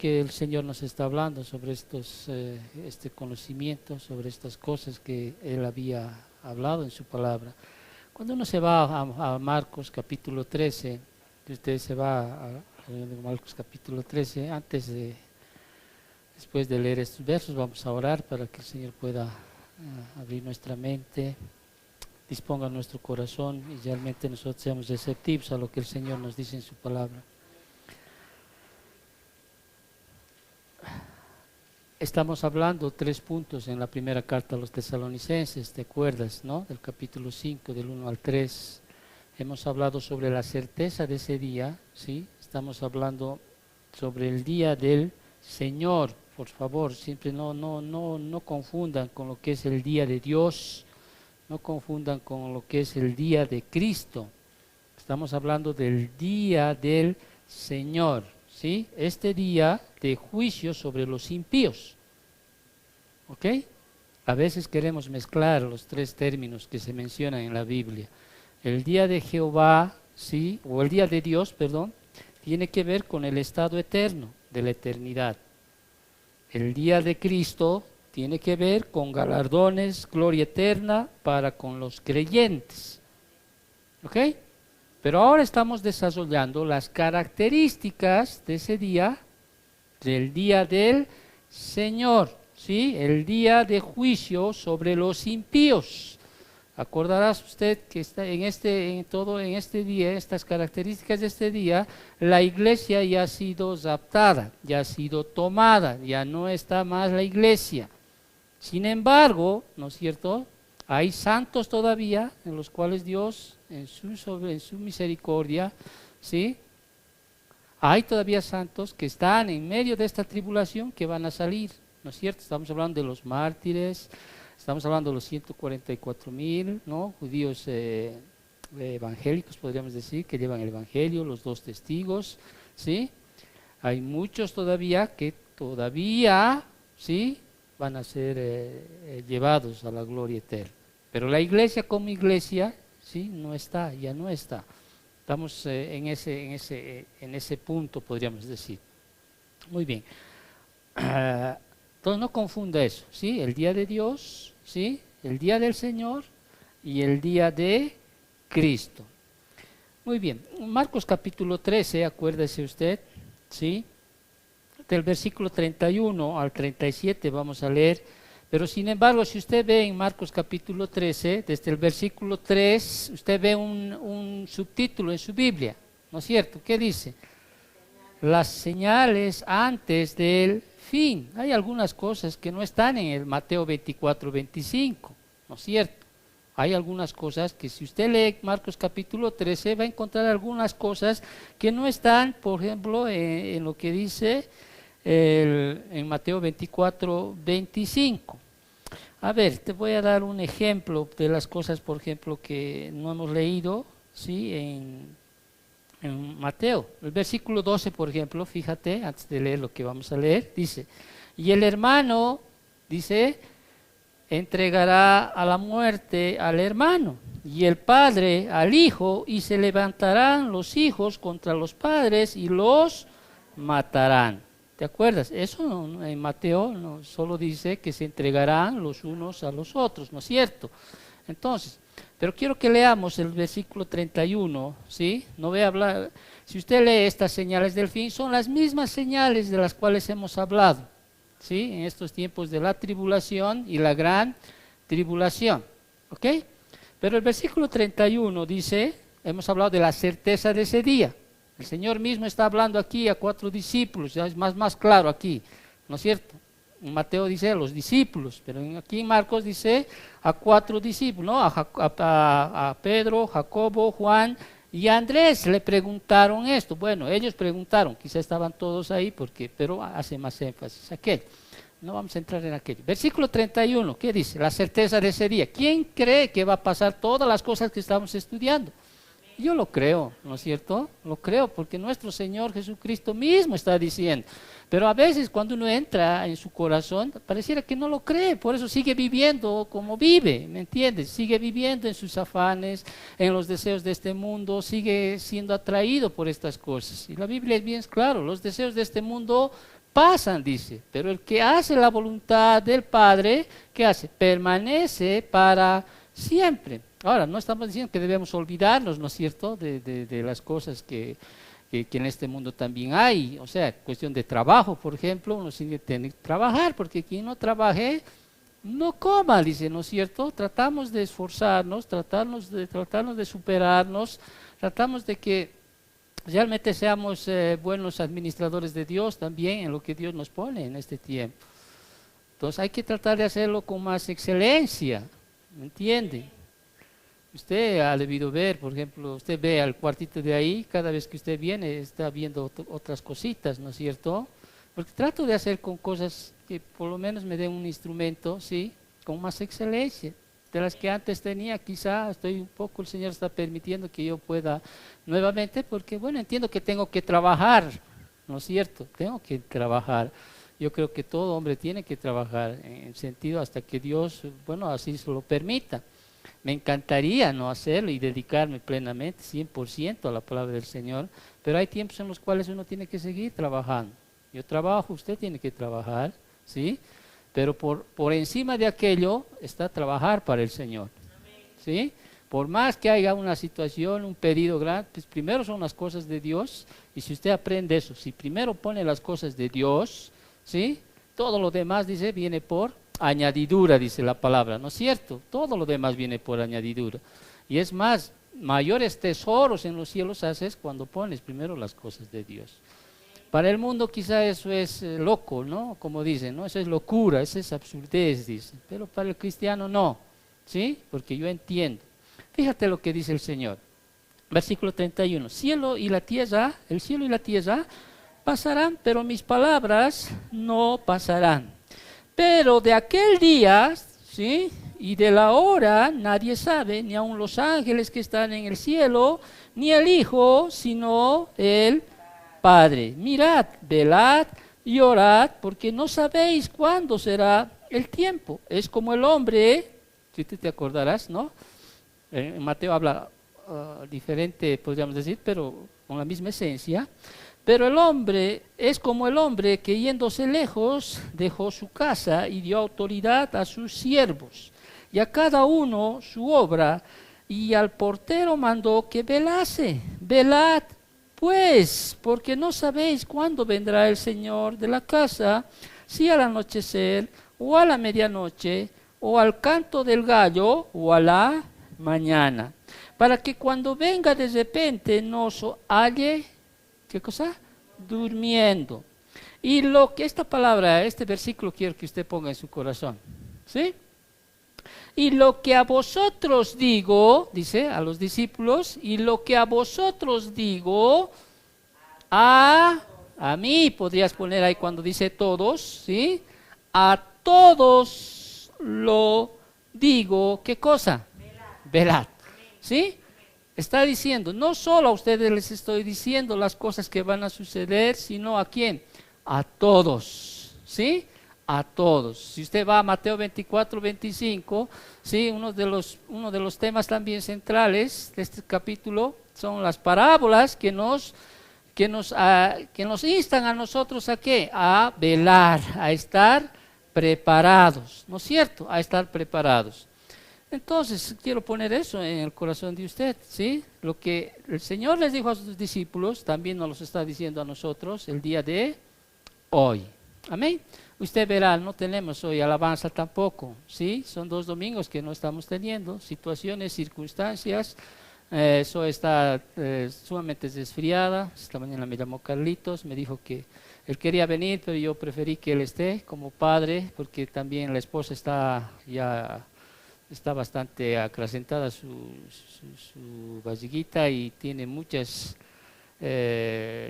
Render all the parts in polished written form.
que el Señor nos está hablando sobre este conocimiento, sobre estas cosas que Él había hablado en su palabra. Cuando uno se va a Marcos capítulo 13, que usted se va a Marcos capítulo 13, después de leer estos versos, vamos a orar para que el Señor pueda abrir nuestra mente, disponga nuestro corazón y realmente nosotros seamos receptivos a lo que el Señor nos dice en su palabra. Estamos hablando 3 puntos en la primera carta a los tesalonicenses, ¿te acuerdas, no? Del capítulo 5, del 1 al 3. Hemos hablado sobre la certeza de ese día, ¿sí? Estamos hablando sobre el día del Señor. Por favor, siempre no confundan con lo que es el día de Dios, no confundan con lo que es el día de Cristo. Estamos hablando del día del Señor, ¿sí? Este día de juicio sobre los impíos. ¿Ok? A veces queremos mezclar los 3 términos que se mencionan en la Biblia. El día de Jehová, ¿sí? O el día de Dios, perdón, tiene que ver con el estado eterno, de la eternidad. El día de Cristo tiene que ver con galardones, gloria eterna para con los creyentes. ¿Ok? Pero ahora estamos desarrollando las características de ese día, del día del Señor, ¿sí? El día de juicio sobre los impíos. Acordarás usted que está en este día, estas características de este día, la iglesia ya ha sido raptada, ya ha sido tomada, ya no está más la iglesia. Sin embargo, ¿no es cierto?, hay santos todavía en los cuales Dios, en su misericordia, ¿sí?, hay todavía santos que están en medio de esta tribulación que van a salir, ¿no es cierto? Estamos hablando de los mártires, estamos hablando de los 144,000, ¿no?, judíos evangélicos, podríamos decir, que llevan el evangelio, los 2 testigos, ¿sí? Hay muchos todavía que ¿sí?, van a ser llevados a la gloria eterna. Pero la iglesia como iglesia, ¿sí?, ya no está. Estamos en ese punto, podríamos decir. Muy bien. Entonces no confunda eso, ¿sí? El día de Dios, ¿sí?, el día del Señor y el día de Cristo. Muy bien. Marcos capítulo 13, acuérdese usted, ¿sí?, del versículo 31 al 37 vamos a leer, pero sin embargo, si usted ve en Marcos capítulo 13, desde el versículo 3, usted ve un subtítulo en su Biblia, ¿no es cierto? ¿Qué dice? Las señales antes del fin. Hay algunas cosas que no están en el Mateo 24, 25, ¿no es cierto? Hay algunas cosas que si usted lee Marcos capítulo 13 va a encontrar algunas cosas que no están, por ejemplo, en lo que dice en Mateo 24, 25. A ver, te voy a dar un ejemplo de las cosas, por ejemplo, que no hemos leído, ¿sí?, en Mateo. El versículo 12, por ejemplo, fíjate, antes de leer lo que vamos a leer, dice, y el hermano, dice, entregará a la muerte al hermano, y el padre al hijo, y se levantarán los hijos contra los padres y los matarán. ¿Te acuerdas? Eso en Mateo no solo dice que se entregarán los unos a los otros, ¿no es cierto? Entonces, pero quiero que leamos el versículo 31, ¿sí? No voy a hablar, si usted lee estas señales del fin, son las mismas señales de las cuales hemos hablado, ¿sí?, en estos tiempos de la tribulación y la gran tribulación, ¿ok? Pero el versículo 31 dice, hemos hablado de la certeza de ese día. El Señor mismo está hablando aquí a 4 discípulos, ya es más claro aquí, ¿no es cierto? En Mateo dice a los discípulos, pero aquí en Marcos dice a 4 discípulos, ¿no? A Pedro, Jacobo, Juan y Andrés le preguntaron esto. Bueno, ellos preguntaron, quizá estaban todos ahí, pero hace más énfasis aquel. No vamos a entrar en aquello. Versículo 31, ¿qué dice? La certeza de ese día. ¿Quién cree que va a pasar todas las cosas que estamos estudiando? Yo lo creo, ¿no es cierto? Lo creo porque nuestro Señor Jesucristo mismo está diciendo. Pero a veces cuando uno entra en su corazón, pareciera que no lo cree, por eso sigue viviendo como vive, ¿me entiendes? Sigue viviendo en sus afanes, en los deseos de este mundo, sigue siendo atraído por estas cosas. Y la Biblia es bien claro, los deseos de este mundo pasan, dice, pero el que hace la voluntad del Padre, ¿qué hace? Permanece para siempre. Ahora, no estamos diciendo que debemos olvidarnos, ¿no es cierto?, de las cosas que en este mundo también hay. O sea, cuestión de trabajo, por ejemplo, uno tiene que trabajar, porque quien no trabaje, no coma, dice, ¿no es cierto? Tratamos de esforzarnos, tratarnos de superarnos, tratamos de que realmente seamos buenos administradores de Dios también en lo que Dios nos pone en este tiempo. Entonces hay que tratar de hacerlo con más excelencia, ¿me entiende? Usted ha debido ver, por ejemplo, usted ve al cuartito de ahí, cada vez que usted viene está viendo otras cositas, ¿no es cierto? Porque trato de hacer con cosas que por lo menos me den un instrumento, ¿sí? Con más excelencia. De las que antes tenía, quizá el Señor está permitiendo que yo pueda nuevamente, porque bueno, entiendo que tengo que trabajar, ¿no es cierto? Tengo que trabajar. Yo creo que todo hombre tiene que trabajar, en el sentido hasta que Dios, bueno, así se lo permita. Me encantaría no hacerlo y dedicarme plenamente, 100% a la palabra del Señor, pero hay tiempos en los cuales uno tiene que seguir trabajando. Yo trabajo, usted tiene que trabajar, ¿sí? Pero por encima de aquello está trabajar para el Señor, ¿sí? Por más que haya una situación, un pedido grande, pues primero son las cosas de Dios, y si usted aprende eso, si primero pone las cosas de Dios, ¿sí? Todo lo demás, dice, viene por añadidura, dice la palabra, ¿no es cierto? Todo lo demás viene por añadidura. Y es más, mayores tesoros en los cielos haces cuando pones primero las cosas de Dios. Para el mundo quizá eso es loco, ¿no? Como dicen, ¿no? Eso es locura, eso es absurdez, dicen. Pero para el cristiano no, ¿sí? Porque yo entiendo. Fíjate lo que dice el Señor. Versículo 31. El cielo y la tierra pasarán, pero mis palabras no pasarán. Pero de aquel día, ¿sí?, y de la hora nadie sabe, ni aun los ángeles que están en el cielo, ni el Hijo, sino el Padre. Mirad, velad y orad, porque no sabéis cuándo será el tiempo. Es como el hombre, si tú te acordarás, ¿no? En Mateo habla diferente, podríamos decir, pero con la misma esencia. Pero el hombre es como el hombre que yéndose lejos dejó su casa y dio autoridad a sus siervos, y a cada uno su obra, y al portero mandó que velase. Velad pues, porque no sabéis cuándo vendrá el Señor de la casa, si al anochecer, o a la medianoche, o al canto del gallo, o a la mañana, para que cuando venga de repente no os halle, ¿qué cosa? Durmiendo. Y lo que esta palabra, este versículo quiero que usted ponga en su corazón, ¿sí? Y lo que a vosotros digo, dice a los discípulos, y lo que a vosotros digo, a mí, podrías poner ahí cuando dice todos, ¿sí? A todos lo digo, ¿qué cosa? Velad, ¿sí? Está diciendo, no solo a ustedes les estoy diciendo las cosas que van a suceder, sino ¿a quién? A todos, ¿sí? A todos. Si usted va a Mateo 24, 25, ¿sí? Uno de los temas también centrales de este capítulo son las parábolas que nos instan a nosotros ¿a qué? A velar, a estar preparados, ¿no es cierto? A estar preparados. Entonces, quiero poner eso en el corazón de usted, ¿sí? Lo que el Señor les dijo a sus discípulos, también nos lo está diciendo a nosotros el día de hoy. Amén. Usted verá, no tenemos hoy alabanza tampoco, ¿sí? Son 2 domingos que no estamos teniendo, situaciones, circunstancias. Zoe está sumamente desfriada. Esta mañana me llamó Carlitos, me dijo que él quería venir, pero yo preferí que él esté como padre, porque también la esposa está bastante acrecentada su vasiguita y tiene muchas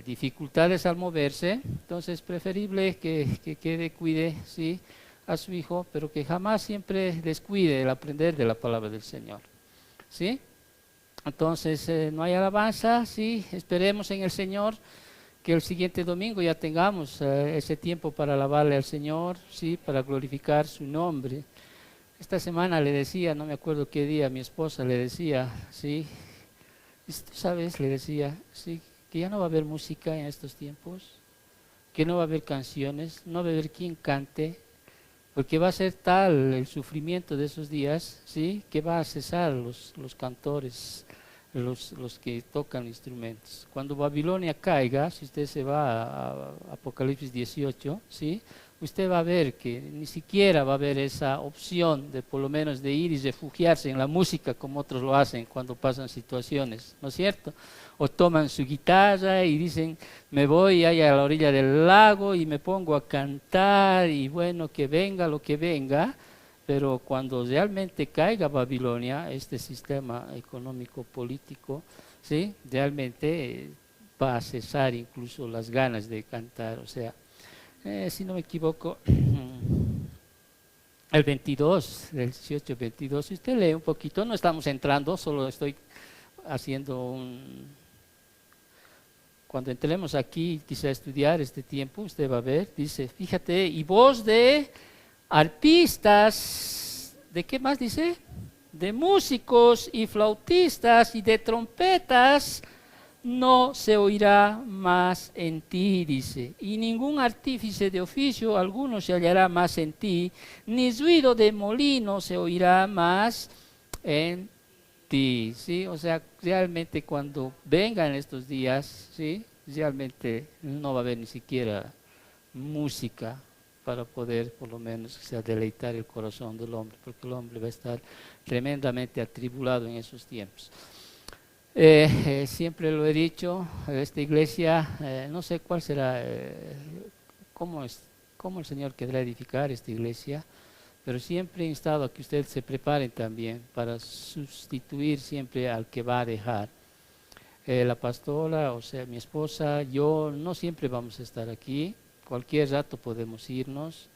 dificultades al moverse. Entonces es preferible que cuide, ¿sí?, a su hijo, pero que jamás siempre descuide el aprender de la palabra del Señor, ¿sí? Entonces no hay alabanza, ¿sí? Esperemos en el Señor que el siguiente domingo ya tengamos ese tiempo para alabarle al Señor, ¿sí?, para glorificar su nombre. Esta semana le decía, no me acuerdo qué día, mi esposa le decía, ¿sí? ¿Tú sabes? Le decía, ¿sí?, que ya no va a haber música en estos tiempos. que no va a haber canciones, no va a haber quien cante, porque va a ser tal el sufrimiento de esos días, ¿sí? Que va a cesar los cantores, los que tocan instrumentos. Cuando Babilonia caiga, si usted se va a Apocalipsis 18, ¿sí? Usted va a ver que ni siquiera va a haber esa opción de por lo menos de ir y refugiarse en la música como otros lo hacen cuando pasan situaciones, ¿no es cierto? O toman su guitarra y dicen, me voy ahí a la orilla del lago y me pongo a cantar y bueno, que venga lo que venga, pero cuando realmente caiga Babilonia, este sistema económico político, ¿sí? Realmente va a cesar incluso las ganas de cantar, o sea, si no me equivoco, el 22, el 18-22, si usted lee un poquito, no estamos entrando, solo estoy haciendo cuando entremos aquí, quizá estudiar este tiempo, usted va a ver, dice, fíjate, y voz de arpistas, ¿de qué más dice? De músicos y flautistas y de trompetas, no se oirá más en ti, dice, y ningún artífice de oficio alguno se hallará más en ti, ni ruido de molino se oirá más en ti, ¿sí? O sea, realmente cuando vengan estos días, ¿sí? Realmente no va a haber ni siquiera música para poder, por lo menos, o sea, deleitar el corazón del hombre, porque el hombre va a estar tremendamente atribulado en esos tiempos. Siempre lo he dicho, esta iglesia, no sé cuál será, cómo el Señor querrá edificar esta iglesia, pero siempre he instado a que ustedes se preparen también para sustituir siempre al que va a dejar. La pastora, o sea, mi esposa, yo no siempre vamos a estar aquí, cualquier rato podemos irnos.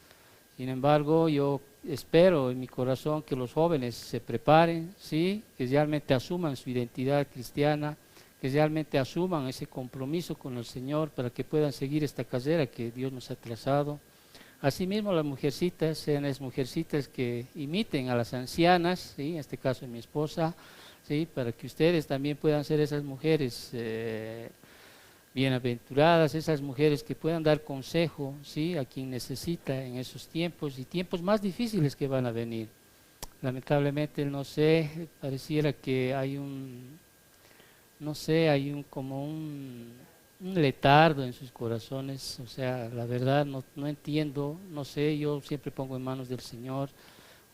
Sin embargo, yo espero en mi corazón que los jóvenes se preparen, ¿sí? Que realmente asuman su identidad cristiana, que realmente asuman ese compromiso con el Señor para que puedan seguir esta carrera que Dios nos ha trazado. Asimismo, las mujercitas sean las mujercitas que imiten a las ancianas, ¿sí? En este caso mi esposa, ¿sí? Para que ustedes también puedan ser esas mujeres bienaventuradas, esas mujeres que puedan dar consejo, ¿sí? A quien necesita en esos tiempos y tiempos más difíciles que van a venir. Lamentablemente, no sé, pareciera que hay no sé, hay como un letardo en sus corazones, o sea, la verdad no entiendo, no sé, yo siempre pongo en manos del Señor,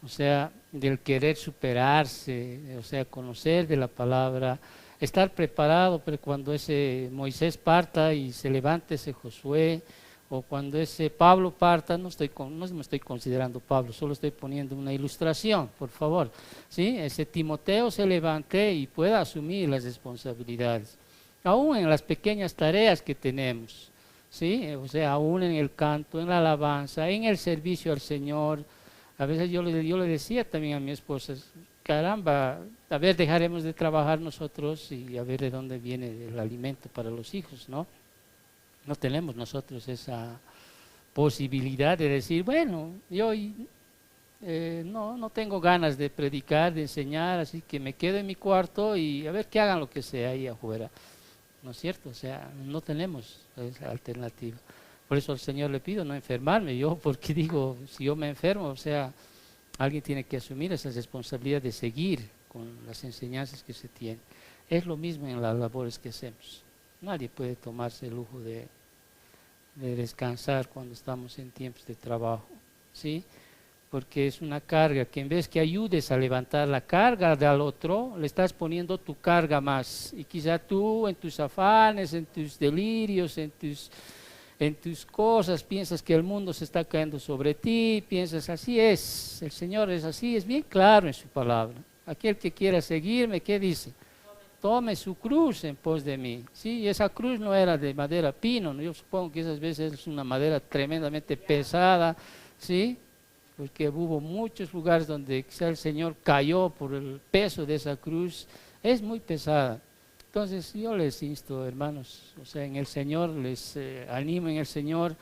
o sea, del querer superarse, o sea, conocer de la palabra, estar preparado para cuando ese Moisés parta y se levante ese Josué, o cuando ese Pablo parta, no me estoy considerando Pablo, solo estoy poniendo una ilustración, por favor, ¿sí? Ese Timoteo se levante y pueda asumir las responsabilidades, aún en las pequeñas tareas que tenemos, ¿sí? O sea, aún en el canto, en la alabanza, en el servicio al Señor. A veces yo le decía también a mi esposa, caramba, a ver, dejaremos de trabajar nosotros y a ver de dónde viene el alimento para los hijos, ¿no? No tenemos nosotros esa posibilidad de decir, bueno, yo no tengo ganas de predicar, de enseñar, así que me quedo en mi cuarto y a ver que hagan lo que sea ahí afuera. ¿No es cierto? O sea, no tenemos esa alternativa. Por eso al Señor le pido no enfermarme yo, porque digo, si yo me enfermo, o sea, alguien tiene que asumir esa responsabilidad de seguir con las enseñanzas que se tienen. Es lo mismo en las labores que hacemos. Nadie puede tomarse el lujo de descansar cuando estamos en tiempos de trabajo, ¿sí? Porque es una carga que en vez que ayudes a levantar la carga del otro, le estás poniendo tu carga más. Y quizá tú en tus afanes, en tus delirios, en tus cosas, piensas que el mundo se está cayendo sobre ti, piensas así es, el Señor es así, es bien claro en su palabra. Aquel que quiera seguirme, ¿qué dice? Tome su cruz en pos de mí. Sí, y esa cruz no era de madera pino, ¿no? Yo supongo que esas veces es una madera tremendamente pesada, ¿sí? Porque hubo muchos lugares donde quizá el Señor cayó por el peso de esa cruz, es muy pesada. Entonces yo les insto, hermanos, o sea, en el Señor, les animo en el Señor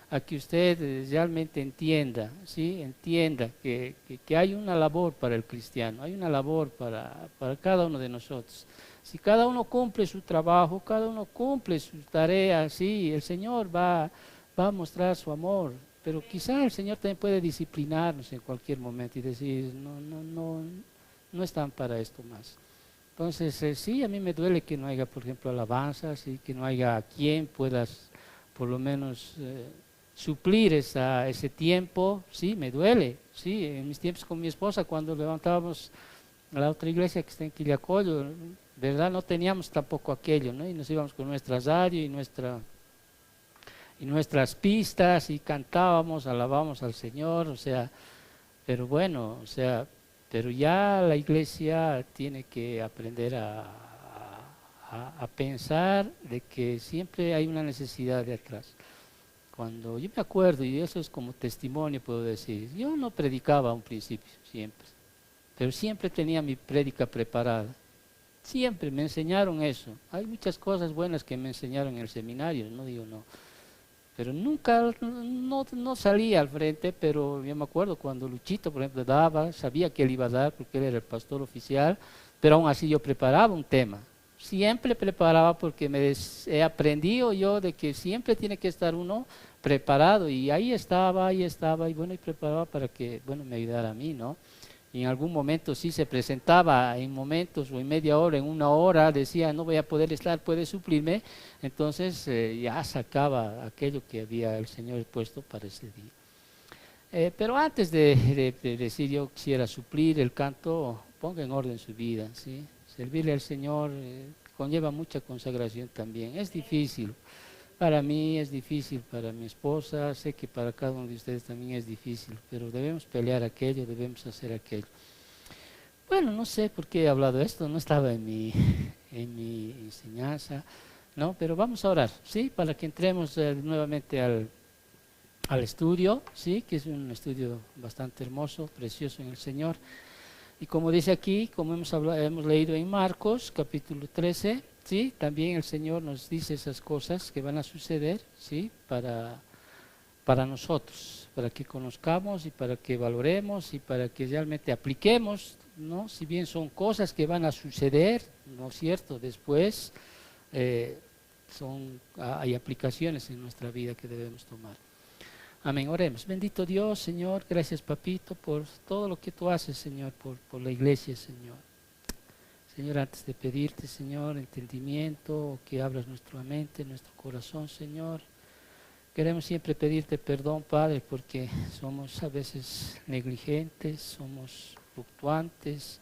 a que usted realmente entienda, ¿sí? Entienda que hay una labor para el cristiano, hay una labor para cada uno de nosotros. Si cada uno cumple su trabajo, cada uno cumple su tarea, sí, el Señor va va a mostrar su amor, pero quizá el Señor también puede disciplinarnos en cualquier momento y decir, no están para esto más. Entonces, sí, a mí me duele que no haya, por ejemplo, alabanzas y que no haya quien puedas por lo menos suplir ese tiempo. Sí, me duele. Sí, en mis tiempos con mi esposa, cuando levantábamos a la otra iglesia que está en Quillacollo, ¿verdad? No teníamos tampoco aquello, ¿no? Y nos íbamos con nuestra radio y nuestras pistas y cantábamos, alabábamos al Señor, o sea, pero bueno, o sea, pero ya la iglesia tiene que aprender a pensar de que siempre hay una necesidad de atrás. Cuando yo me acuerdo, y eso es como testimonio, puedo decir, yo no predicaba a un principio, siempre, pero siempre tenía mi prédica preparada. Siempre me enseñaron eso. Hay muchas cosas buenas que me enseñaron en el seminario, no digo no. Pero nunca, no salía al frente, pero yo me acuerdo cuando Luchito, por ejemplo, daba, sabía que él iba a dar porque él era el pastor oficial, pero aún así yo preparaba un tema. Siempre preparaba porque he aprendido yo de que siempre tiene que estar uno preparado y ahí estaba, y bueno, y preparaba para que, bueno, me ayudara a mí, ¿no? Y en algún momento sí se presentaba en momentos o en media hora, en una hora, decía no voy a poder estar, puede suplirme, entonces ya sacaba aquello que había el Señor puesto para ese día. Pero antes de decir yo quisiera suplir el canto, ponga en orden su vida, ¿sí? Servirle al Señor conlleva mucha consagración también, es difícil. Para mí es difícil, para mi esposa, sé que para cada uno de ustedes también es difícil, pero debemos pelear aquello, debemos hacer aquello. Bueno, no sé por qué he hablado esto, no estaba en mi enseñanza, ¿no? Pero vamos a orar, ¿sí? Para que entremos nuevamente al estudio, ¿sí? Que es un estudio bastante hermoso, precioso en el Señor. Y como dice aquí, como hemos leído en Marcos, capítulo 13, ¿sí? También el Señor nos dice esas cosas que van a suceder, ¿sí? Para nosotros, para que conozcamos y para que valoremos y para que realmente apliquemos, ¿no? Si bien son cosas que van a suceder, ¿no es cierto? Después hay aplicaciones en nuestra vida que debemos tomar. Amén, oremos. Bendito Dios, Señor, gracias papito por todo lo que tú haces, Señor, por la iglesia, Señor. Señor, antes de pedirte, Señor, entendimiento, que abras nuestra mente, nuestro corazón, Señor. Queremos siempre pedirte perdón, Padre, porque somos a veces negligentes, somos fluctuantes.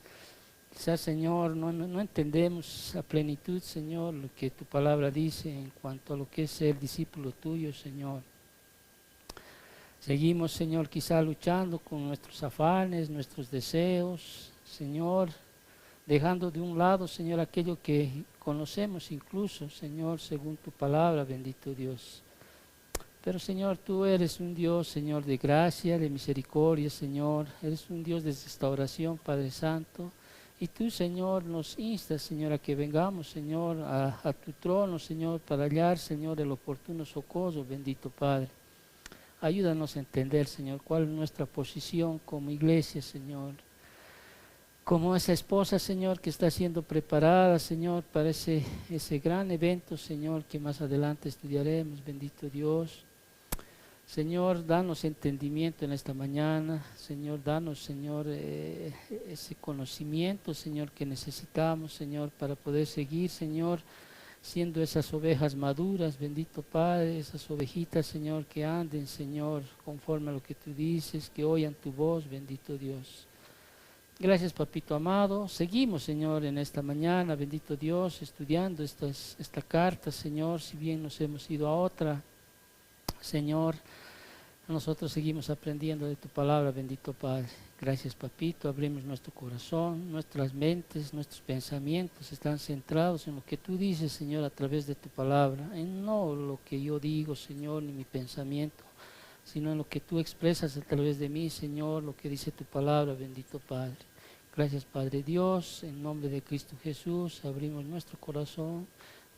Quizás, Señor, no entendemos a plenitud, Señor, lo que tu palabra dice en cuanto a lo que es ser discípulo tuyo, Señor. Seguimos, Señor, quizá luchando con nuestros afanes, nuestros deseos, Señor, dejando de un lado, Señor, aquello que conocemos incluso, Señor, según tu palabra, bendito Dios. Pero, Señor, tú eres un Dios, Señor, de gracia, de misericordia, Señor. Eres un Dios de restauración, Padre Santo. Y tú, Señor, nos instas, Señor, a que vengamos, Señor, a tu trono, Señor, para hallar, Señor, el oportuno socorro, bendito Padre. Ayúdanos a entender, Señor, cuál es nuestra posición como iglesia, Señor. Como esa esposa, Señor, que está siendo preparada, Señor, para ese gran evento, Señor, que más adelante estudiaremos, bendito Dios. Señor, danos entendimiento en esta mañana. Señor, danos, Señor, ese conocimiento, Señor, que necesitamos, Señor, para poder seguir, Señor, siendo esas ovejas maduras, bendito Padre, esas ovejitas, Señor, que anden, Señor, conforme a lo que tú dices, que oigan tu voz, bendito Dios. Gracias, papito amado. Seguimos, Señor, en esta mañana, bendito Dios, estudiando esta carta, Señor, si bien nos hemos ido a otra, Señor, nosotros seguimos aprendiendo de tu palabra, bendito Padre. Gracias, papito, abrimos nuestro corazón, nuestras mentes, nuestros pensamientos están centrados en lo que tú dices, Señor, a través de tu palabra, en no lo que yo digo, Señor, ni mi pensamiento, sino en lo que tú expresas a través de mí, Señor, lo que dice tu palabra, bendito Padre. Gracias, Padre Dios, en nombre de Cristo Jesús, abrimos nuestro corazón,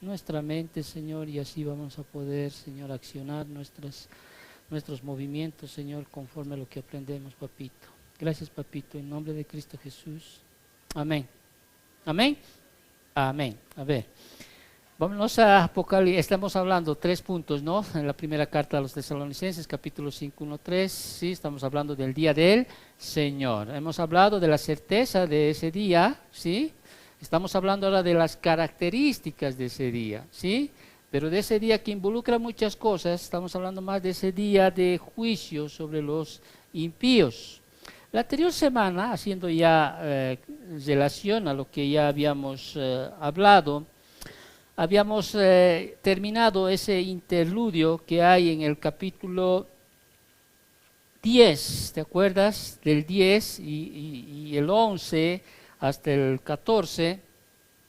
nuestra mente, Señor, y así vamos a poder, Señor, accionar nuestros movimientos, Señor, conforme a lo que aprendemos, papito. Gracias, papito, en nombre de Cristo Jesús. Amén. Amén. Amén. A ver, Vámonos a Apocalipsis, estamos hablando 3 puntos, ¿no? En la primera carta a los Tesalonicenses, capítulo 5, 1, 3, sí, estamos hablando del día del Señor. Hemos hablado de la certeza de ese día, ¿sí? Estamos hablando ahora de las características de ese día, ¿sí? Pero de ese día que involucra muchas cosas, estamos hablando más de ese día de juicio sobre los impíos. La anterior semana, haciendo ya relación a lo que ya habíamos hablado, habíamos terminado ese interludio que hay en el capítulo 10, ¿te acuerdas? Del 10 y el 11 hasta el 14,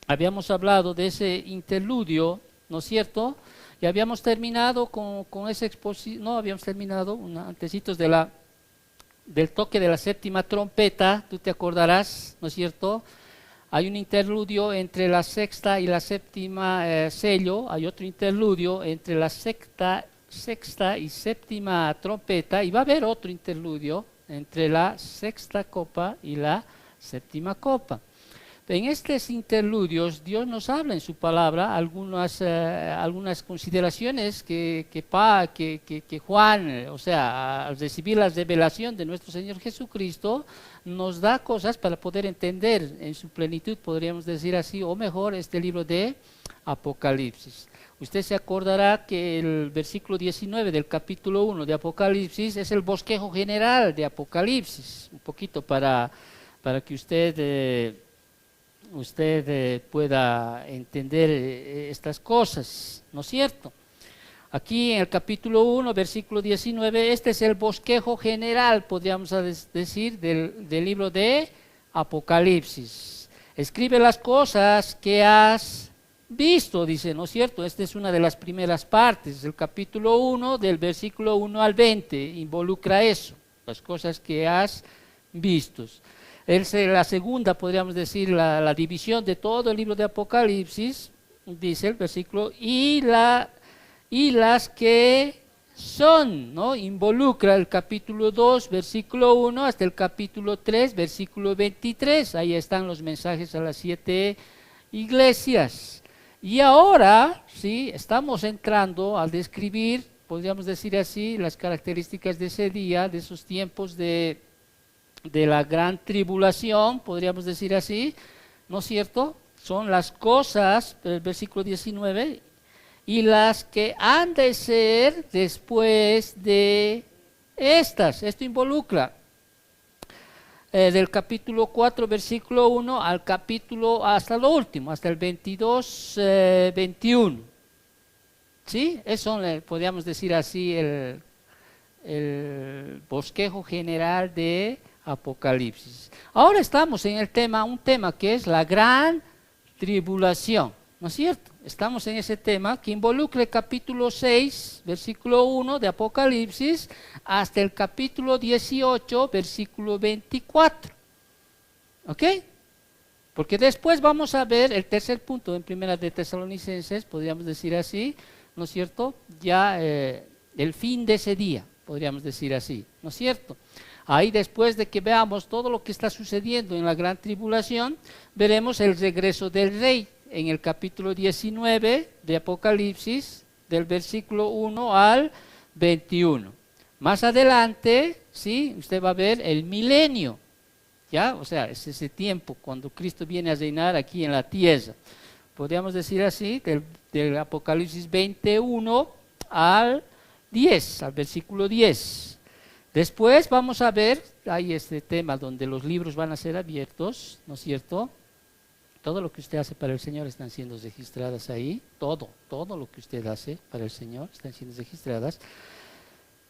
habíamos hablado de ese interludio, ¿no es cierto? Y habíamos terminado con esa exposición, no, habíamos terminado antecitos del toque de la séptima trompeta, tú te acordarás, ¿no es cierto? Hay un interludio entre la sexta y la séptima sello, hay otro interludio entre la sexta y séptima trompeta, y va a haber otro interludio entre la sexta copa y la séptima copa. En estos interludios Dios nos habla en su palabra algunas consideraciones que Juan, o sea, al recibir la revelación de nuestro Señor Jesucristo, nos da cosas para poder entender en su plenitud, podríamos decir así, o mejor, este libro de Apocalipsis. Usted se acordará que el versículo 19 del capítulo 1 de Apocalipsis es el bosquejo general de Apocalipsis, un poquito para que usted pueda entender estas cosas, ¿no es cierto? Aquí en el capítulo 1, versículo 19, este es el bosquejo general, podríamos decir, del libro de Apocalipsis. Escribe las cosas que has visto, dice, ¿no es cierto? Esta es una de las primeras partes, el capítulo 1, del versículo 1 al 20, involucra eso, las cosas que has visto. La segunda, podríamos decir, la división de todo el libro de Apocalipsis, dice el versículo, y las que son, ¿no? Involucra el capítulo 2, versículo 1, hasta el capítulo 3, versículo 23. Ahí están los mensajes a las 7 iglesias. Y ahora, sí, estamos entrando al describir, podríamos decir así, las características de ese día, de esos tiempos de la gran tribulación, podríamos decir así, ¿no es cierto? Son las cosas, el versículo 19, y las que han de ser después de estas. Esto involucra del capítulo 4, versículo 1 al capítulo, hasta lo último, hasta el 22, 21. ¿Sí? Eso podríamos decir así, el bosquejo general de Apocalipsis. Ahora estamos en un tema que es la gran tribulación, ¿no es cierto? Estamos en ese tema que involucra el capítulo 6, versículo 1 de Apocalipsis, hasta el capítulo 18, versículo 24. ¿Ok? Porque después vamos a ver el tercer punto en Primera de Tesalonicenses, podríamos decir así, ¿no es cierto? Ya el fin de ese día, podríamos decir así, ¿no es cierto? Ahí después de que veamos todo lo que está sucediendo en la gran tribulación, veremos el regreso del rey en el capítulo 19 de Apocalipsis, del versículo 1 al 21. Más adelante, ¿sí? Usted va a ver el milenio, ¿ya? O sea, es ese tiempo cuando Cristo viene a reinar aquí en la tierra. Podríamos decir así, del Apocalipsis 21 al 10, al versículo 10. Después vamos a ver, hay este tema donde los libros van a ser abiertos, ¿no es cierto? Todo lo que usted hace para el Señor están siendo registradas ahí, todo lo que usted hace para el Señor están siendo registradas,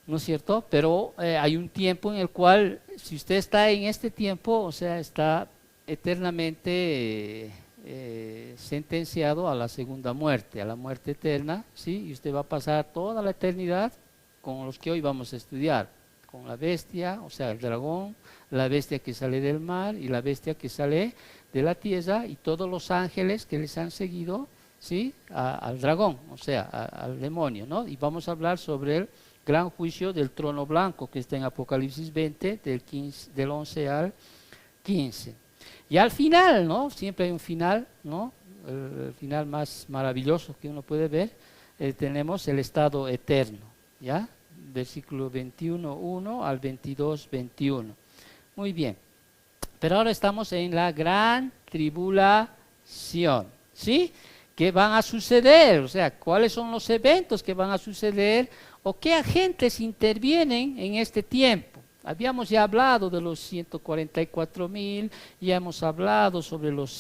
¿no es cierto? Pero hay un tiempo en el cual, si usted está en este tiempo, o sea, está eternamente sentenciado a la segunda muerte, a la muerte eterna, ¿sí? Y usted va a pasar toda la eternidad con los que hoy vamos a estudiar, con la bestia, o sea, el dragón, la bestia que sale del mar y la bestia que sale de la tierra y todos los ángeles que les han seguido, ¿sí? Al dragón, o sea, al demonio, ¿no? Y vamos a hablar sobre el gran juicio del trono blanco que está en Apocalipsis 20, del 11 al 15. Y al final, ¿no? Siempre hay un final, ¿no? el final más maravilloso que uno puede ver, tenemos el estado eterno, ¿ya? Versículo 21:1 al 22:21. Muy bien. Pero ahora estamos en la gran tribulación, ¿sí? ¿Qué van a suceder? O sea, ¿cuáles son los eventos que van a suceder? ¿O qué agentes intervienen en este tiempo? Habíamos ya hablado de los 144,000, ya hemos hablado sobre los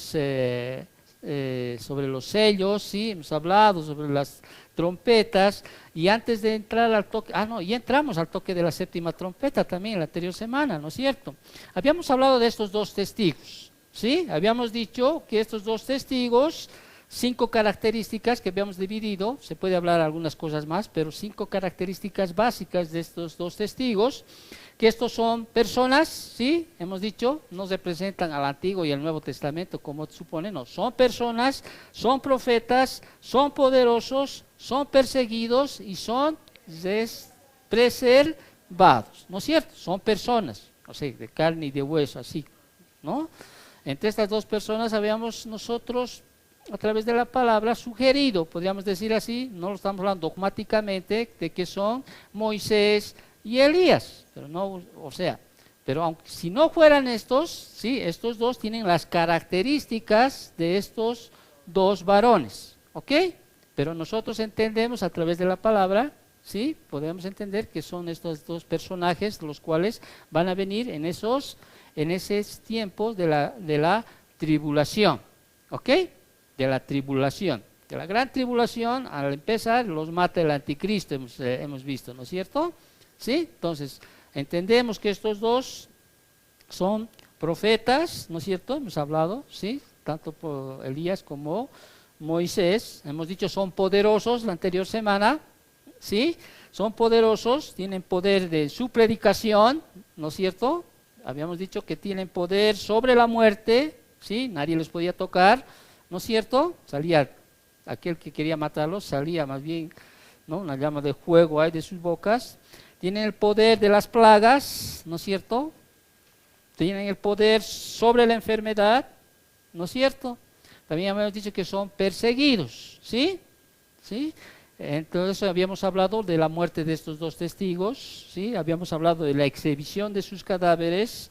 sellos, ¿sí? Hemos hablado sobre las trompetas, y antes de entrar al toque, ya entramos al toque de la séptima trompeta también la anterior semana, ¿no es cierto? Habíamos hablado de estos dos testigos, ¿sí? Habíamos dicho que estos dos testigos, 5 características que habíamos dividido, se puede hablar algunas cosas más, pero 5 características básicas de estos dos testigos, que estos son personas, ¿sí? Hemos dicho, no representan al Antiguo y al Nuevo Testamento como supone, no, son personas, son profetas, son poderosos, son perseguidos y son preservados, ¿no es cierto? Son personas, no sé, de carne y de hueso, así, ¿no? Entre estas dos personas habíamos nosotros, a través de la palabra, sugerido, podríamos decir así, no lo estamos hablando dogmáticamente, de que son Moisés y Elías, pero no, o sea, pero aunque si no fueran estos, sí, estos dos tienen las características de estos dos varones, ¿ok? Pero nosotros entendemos a través de la palabra, sí, podemos entender que son estos dos personajes los cuales van a venir en esos tiempos de la tribulación, ¿ok? De la tribulación. De la gran tribulación, al empezar, los mata el anticristo, hemos visto, ¿no es cierto? ¿Sí? Entonces, entendemos que estos dos son profetas, ¿no es cierto? Hemos hablado, ¿sí? Tanto por Elías como Moisés. Hemos dicho son poderosos la anterior semana, ¿sí? Son poderosos, tienen poder de su predicación, ¿no es cierto? Habíamos dicho que tienen poder sobre la muerte, ¿sí? Nadie los podía tocar, ¿no es cierto? Salía, aquel que quería matarlos, salía más bien, ¿no? Una llama de fuego hay de sus bocas. Tienen el poder de las plagas, ¿no es cierto? Tienen el poder sobre la enfermedad, ¿no es cierto? También habíamos dicho que son perseguidos, ¿sí? ¿Sí? Entonces habíamos hablado de la muerte de estos dos testigos, ¿sí? Habíamos hablado de la exhibición de sus cadáveres,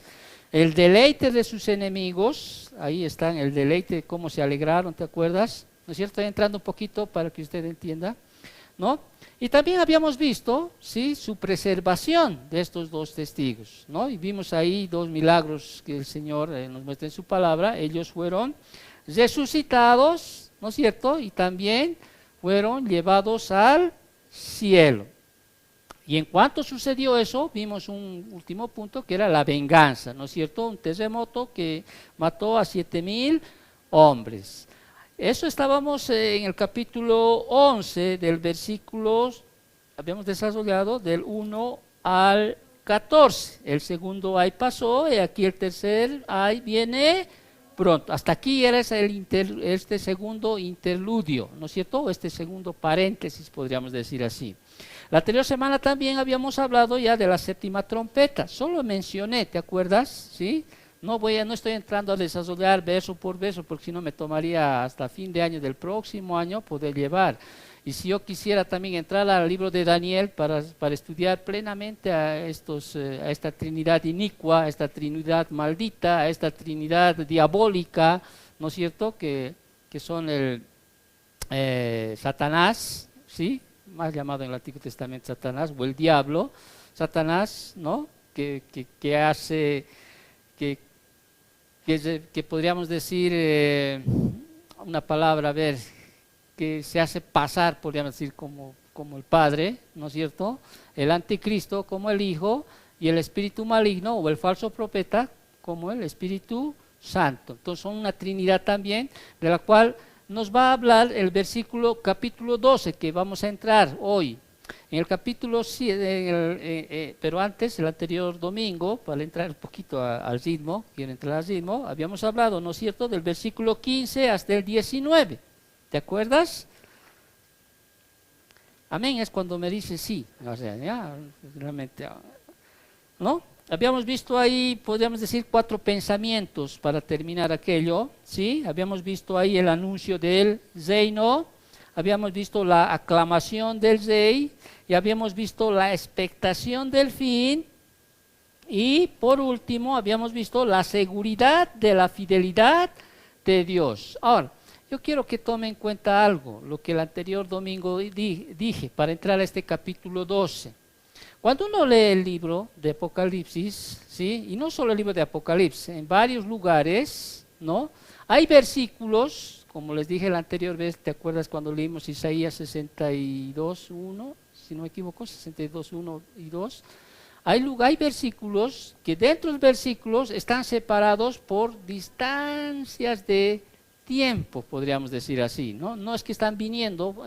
el deleite de sus enemigos, ahí están, el deleite, cómo se alegraron, ¿te acuerdas? ¿No es cierto? Estoy entrando un poquito para que usted entienda, ¿no? Y también habíamos visto, ¿sí? Su preservación de estos dos testigos, ¿no? Y vimos ahí 2 milagros que el Señor nos muestra en su palabra. Ellos fueron resucitados, ¿no es cierto? Y también fueron llevados al cielo. Y en cuanto sucedió eso, vimos un último punto que era la venganza, ¿no es cierto? Un terremoto que mató a 7,000 hombres. Eso estábamos en el capítulo 11 del versículo, habíamos desarrollado del 1 al 14. El segundo ay pasó y aquí el tercer ay viene pronto. Hasta aquí era este segundo interludio, ¿no es cierto? Este segundo paréntesis, podríamos decir así. La anterior semana también habíamos hablado ya de la séptima trompeta. Solo mencioné, ¿te acuerdas? ¿Sí? No estoy entrando a desarrollar verso por verso, porque si no me tomaría hasta fin de año del próximo año poder llevar. Y si yo quisiera también entrar al libro de Daniel para estudiar plenamente a esta Trinidad inicua, a esta Trinidad maldita, a esta Trinidad diabólica, ¿no es cierto? Que son el Satanás, ¿sí? Más llamado en el Antiguo Testamento Satanás, o el diablo, Satanás, ¿no? Que hace, que podríamos decir una palabra, a ver, que se hace pasar, podríamos decir, como el Padre, ¿no es cierto? El anticristo como el Hijo, y el espíritu maligno o el falso profeta como el Espíritu Santo. Entonces son una Trinidad también, de la cual nos va a hablar el capítulo 12, que vamos a entrar hoy. En el capítulo 7, pero antes, el anterior domingo, para entrar un poquito al ritmo, quiero entrar al ritmo, habíamos hablado, ¿no es cierto?, del versículo 15 hasta el 19. ¿Te acuerdas? Amén, es cuando me dice sí. O sea, ya, realmente. ¿no? Habíamos visto ahí, podríamos decir, 4 pensamientos para terminar aquello, ¿sí? Habíamos visto ahí el anuncio del reino, habíamos visto la aclamación del rey, y habíamos visto la expectación del fin, y por último habíamos visto la seguridad de la fidelidad de Dios. Ahora, yo quiero que tome en cuenta algo, lo que el anterior domingo dije, para entrar a este capítulo 12. Cuando uno lee el libro de Apocalipsis, ¿sí? Y no solo el libro de Apocalipsis, en varios lugares, ¿no? Hay versículos, como les dije la anterior vez, ¿te acuerdas cuando leímos Isaías 62:1? Si no me equivoco, 62:1 y 2. Hay versículos que dentro de los versículos están separados por distancias de tiempo, podríamos decir así, ¿no? No es que están viniendo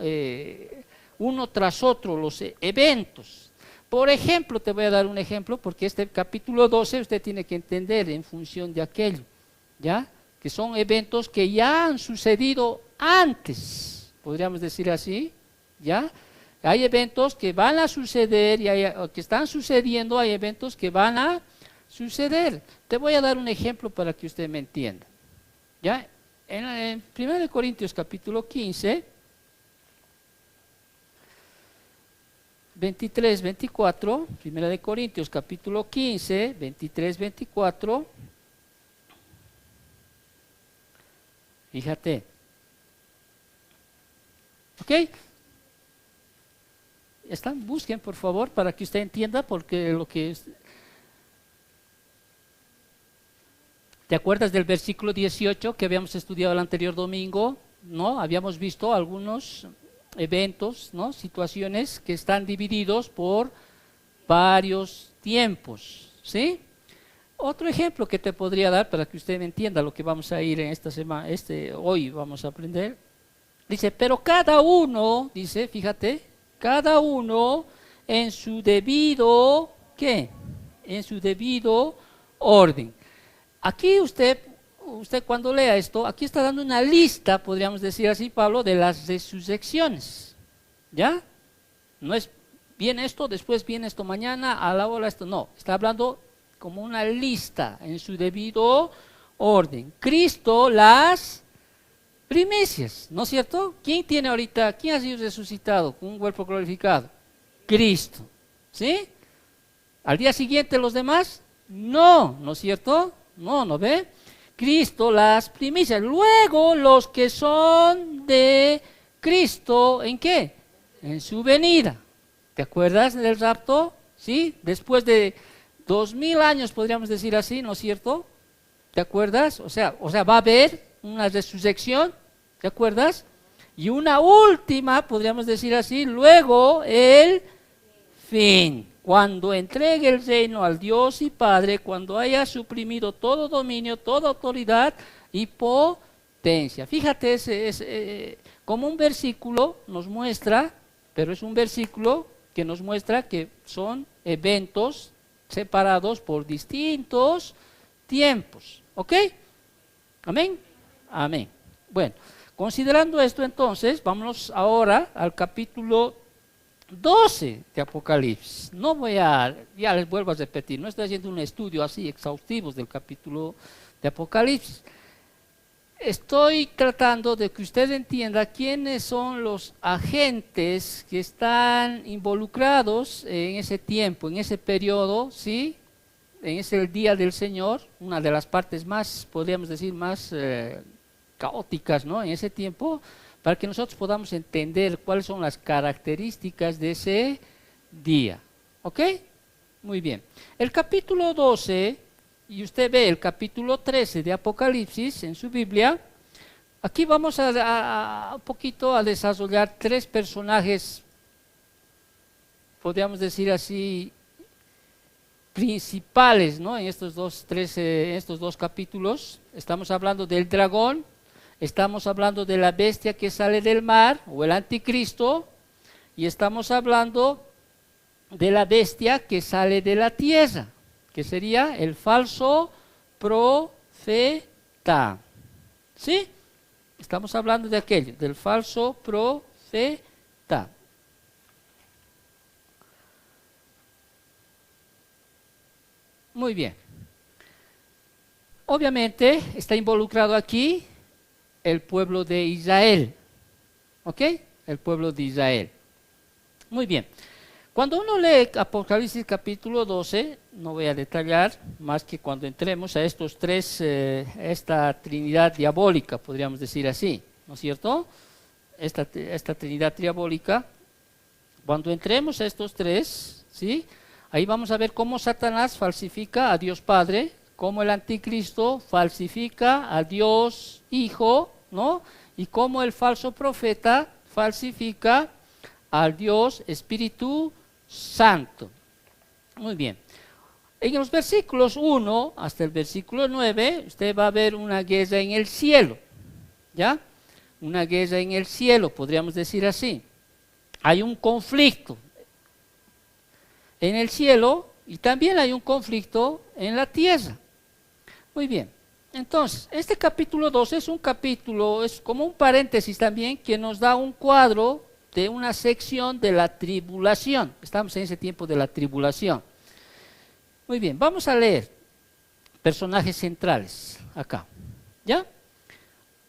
uno tras otro los eventos. Por ejemplo, te voy a dar un ejemplo, porque este capítulo 12 usted tiene que entender en función de aquello, ¿ya? Que son eventos que ya han sucedido antes, podríamos decir así, ¿ya? Hay eventos que van a suceder y que están sucediendo, hay eventos que van a suceder. Te voy a dar un ejemplo para que usted me entienda, ¿ya? En 1 Corintios capítulo 15, 23, 24, 1 Corintios capítulo 15, 23, 24, fíjate, ¿ok? ¿Están? Busquen por favor para que usted entienda, porque lo que es... ¿Te acuerdas del versículo 18 que habíamos estudiado el anterior domingo? ¿No? Habíamos visto algunos eventos, ¿no? Situaciones que están divididos por varios tiempos, ¿sí? Otro ejemplo que te podría dar para que usted me entienda lo que vamos a ir en esta semana, hoy vamos a aprender. Dice, pero cada uno, dice, fíjate, cada uno en su debido, ¿qué? En su debido orden. Aquí usted cuando lea esto, aquí está dando una lista, podríamos decir así, Pablo, de las resurrecciones, ¿ya? No es, viene esto, después viene esto, mañana, a la hora esto, no, está hablando como una lista en su debido orden. Cristo, las primicias, ¿no es cierto? ¿Quién tiene ahorita, quién ha sido resucitado con un cuerpo glorificado? Cristo, ¿sí? ¿Al día siguiente los demás? No, ¿no es cierto? No, ¿no ve? Cristo las primicias. Luego los que son de Cristo, ¿en qué? En su venida. ¿Te acuerdas del rapto? ¿Sí? Después de 2000 años, podríamos decir así, ¿no es cierto? ¿Te acuerdas? O sea, va a haber una resurrección, ¿te acuerdas? Y una última, podríamos decir así, luego el fin. Cuando entregue el reino al Dios y Padre, cuando haya suprimido todo dominio, toda autoridad y potencia. Fíjate, como un versículo nos muestra, pero es un versículo que nos muestra que son eventos separados por distintos tiempos. ¿Ok? ¿Amén? Amén. Bueno, considerando esto entonces, vámonos ahora al capítulo 12 de Apocalipsis. No ya les vuelvo a repetir, no estoy haciendo un estudio así exhaustivo del capítulo de Apocalipsis. Estoy tratando de que usted entienda quiénes son los agentes que están involucrados en ese tiempo, en ese periodo, ¿sí? En ese día del Señor, una de las partes más, podríamos decir, más caóticas, ¿no? En ese tiempo, para que nosotros podamos entender cuáles son las características de ese día. ¿Ok? Muy bien. El capítulo 12, y usted ve el capítulo 13 de Apocalipsis en su Biblia, aquí vamos a un poquito a desarrollar 3 personajes, podríamos decir así, principales, ¿no? En estos dos capítulos. Estamos hablando del dragón, estamos hablando de la bestia que sale del mar, o el anticristo, y estamos hablando de la bestia que sale de la tierra, que sería el falso profeta. ¿Sí? Estamos hablando de aquello, del falso profeta. Muy bien. Obviamente está involucrado aquí el pueblo de Israel. ¿Ok? El pueblo de Israel. Muy bien. Cuando uno lee Apocalipsis capítulo 12, no voy a detallar más que cuando entremos a estos tres, esta trinidad diabólica, podríamos decir así, ¿no es cierto? Esta trinidad diabólica, cuando entremos a estos tres, ¿sí? Ahí vamos a ver cómo Satanás falsifica a Dios Padre, cómo el anticristo falsifica a Dios Hijo, ¿no? Y cómo el falso profeta falsifica al Dios Espíritu Santo. Muy bien. En los versículos 1 hasta el versículo 9, usted va a ver una guerra en el cielo, ¿ya? Una guerra en el cielo, podríamos decir así. Hay un conflicto en el cielo y también hay un conflicto en la tierra. Muy bien. Entonces, este capítulo 12 es un capítulo, es como un paréntesis también que nos da un cuadro de una sección de la tribulación. Estamos en ese tiempo de la tribulación. Muy bien, vamos a leer personajes centrales acá. ¿Ya?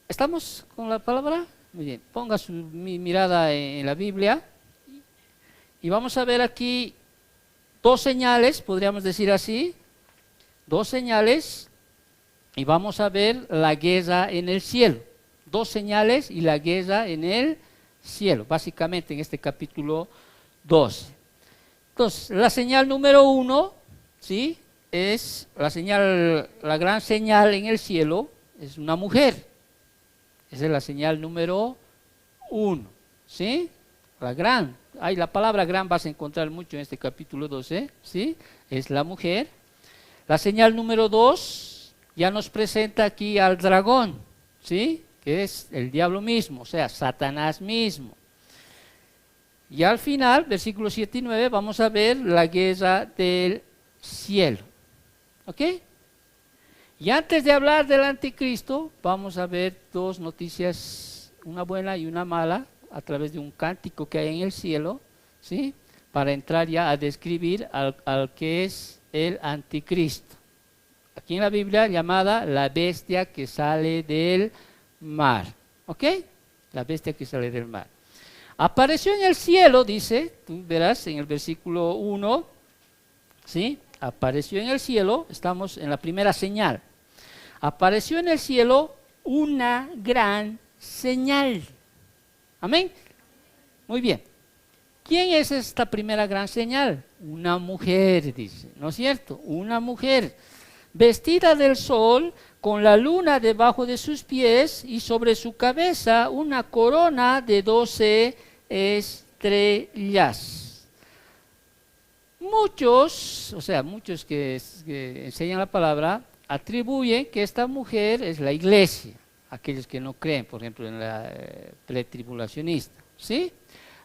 ¿Estamos con la palabra? Muy bien, ponga su mirada en la Biblia y vamos a ver aquí dos señales, podríamos decir así, dos señales y vamos a ver la guerra en el cielo. Dos señales y la guerra en el cielo, básicamente en este capítulo 12. Entonces, la señal número 1, ¿sí? Es la señal, la gran señal en el cielo, es una mujer. Esa es la señal número 1, ¿sí? La gran, ahí la palabra gran vas a encontrar mucho en este capítulo 12, ¿sí? Es la mujer. La señal número 2 ya nos presenta aquí al dragón, ¿sí? Que es el diablo mismo, o sea, Satanás mismo. Y al final, versículos 7 y 9, vamos a ver la guerra del cielo. ¿Ok? Y antes de hablar del anticristo, vamos a ver dos noticias, una buena y una mala, a través de un cántico que hay en el cielo, ¿sí? Para entrar ya a describir al que es el anticristo. Aquí en la Biblia llamada la bestia que sale del mar. ¿Ok? La bestia que sale del mar. Apareció en el cielo, dice, tú verás en el versículo 1, ¿sí? Apareció en el cielo, estamos en la primera señal. Apareció en el cielo una gran señal. Amén. Muy bien. ¿Quién es esta primera gran señal? Una mujer, dice, ¿no es cierto? Una mujer vestida del sol, con la luna debajo de sus pies y sobre su cabeza una corona de 12 estrellas. Muchos, o sea, muchos que enseñan la palabra, atribuyen que esta mujer es la iglesia, aquellos que no creen, por ejemplo, en la pretribulacionista, ¿sí?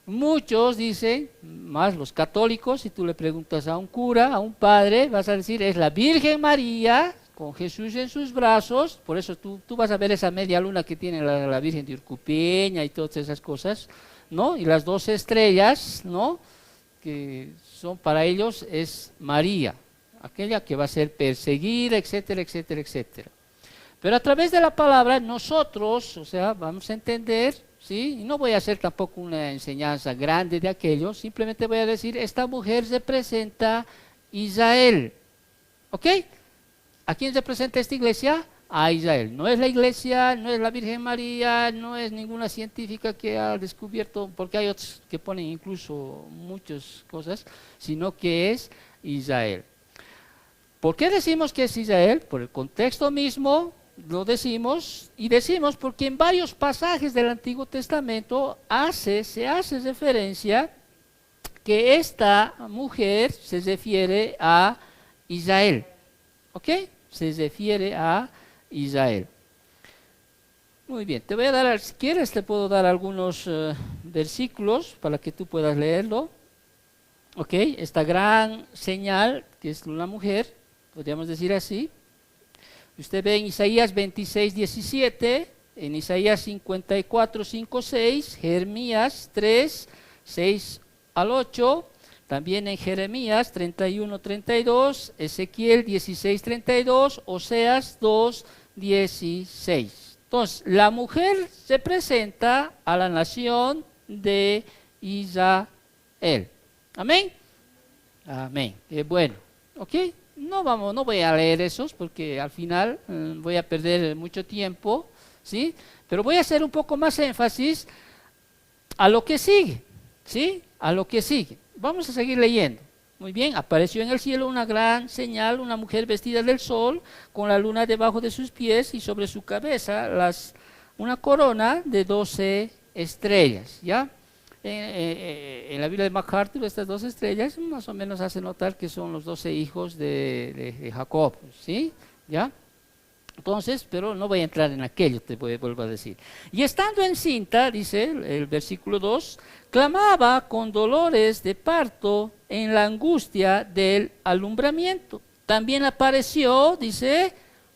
Muchos dicen, más los católicos, si tú le preguntas a un cura, a un padre, vas a decir, es la Virgen María, con Jesús en sus brazos, por eso tú vas a ver esa media luna que tiene la Virgen de Urcupeña y todas esas cosas, ¿no? Y las 12 estrellas, ¿no? Que son para ellos es María, aquella que va a ser perseguida, etcétera, etcétera, etcétera. Pero a través de la palabra nosotros, o sea, vamos a entender, ¿sí? Y no voy a hacer tampoco una enseñanza grande de aquello, simplemente voy a decir, esta mujer representa Israel, ¿ok? ¿A quién representa esta iglesia? A Israel. No es la iglesia, no es la Virgen María, no es ninguna científica que ha descubierto, porque hay otros que ponen incluso muchas cosas, sino que es Israel. ¿Por qué decimos que es Israel? Por el contexto mismo lo decimos, y decimos porque en varios pasajes del Antiguo Testamento se hace referencia que esta mujer se refiere a Israel. ¿Ok? Se refiere a Israel. Muy bien, te voy a dar, si quieres te puedo dar algunos versículos para que tú puedas leerlo. Ok, esta gran señal que es una mujer, podríamos decir así. Usted ve en Isaías 26, 17, en Isaías 54, 5, 6, Jeremías 3, 6 al 8, También en Jeremías 31:32, Ezequiel 16:32, Oseas 2:16. Entonces, la mujer se presenta a la nación de Israel. Amén. Amén. Bueno, ¿ok? No voy a leer esos porque al final voy a perder mucho tiempo, ¿sí? Pero voy a hacer un poco más énfasis a lo que sigue, ¿sí? A lo que sigue. Vamos a seguir leyendo. Muy bien, apareció en el cielo una gran señal, una mujer vestida del sol, con la luna debajo de sus pies y sobre su cabeza una corona de 12 estrellas, ¿ya? En la Biblia de MacArthur, estas 12 estrellas más o menos hace notar que son los 12 hijos de Jacob, ¿sí? ¿Ya? Entonces, pero no voy a entrar en aquello, vuelvo a decir. Y estando encinta, dice el versículo 2, clamaba con dolores de parto en la angustia del alumbramiento. También apareció, dice,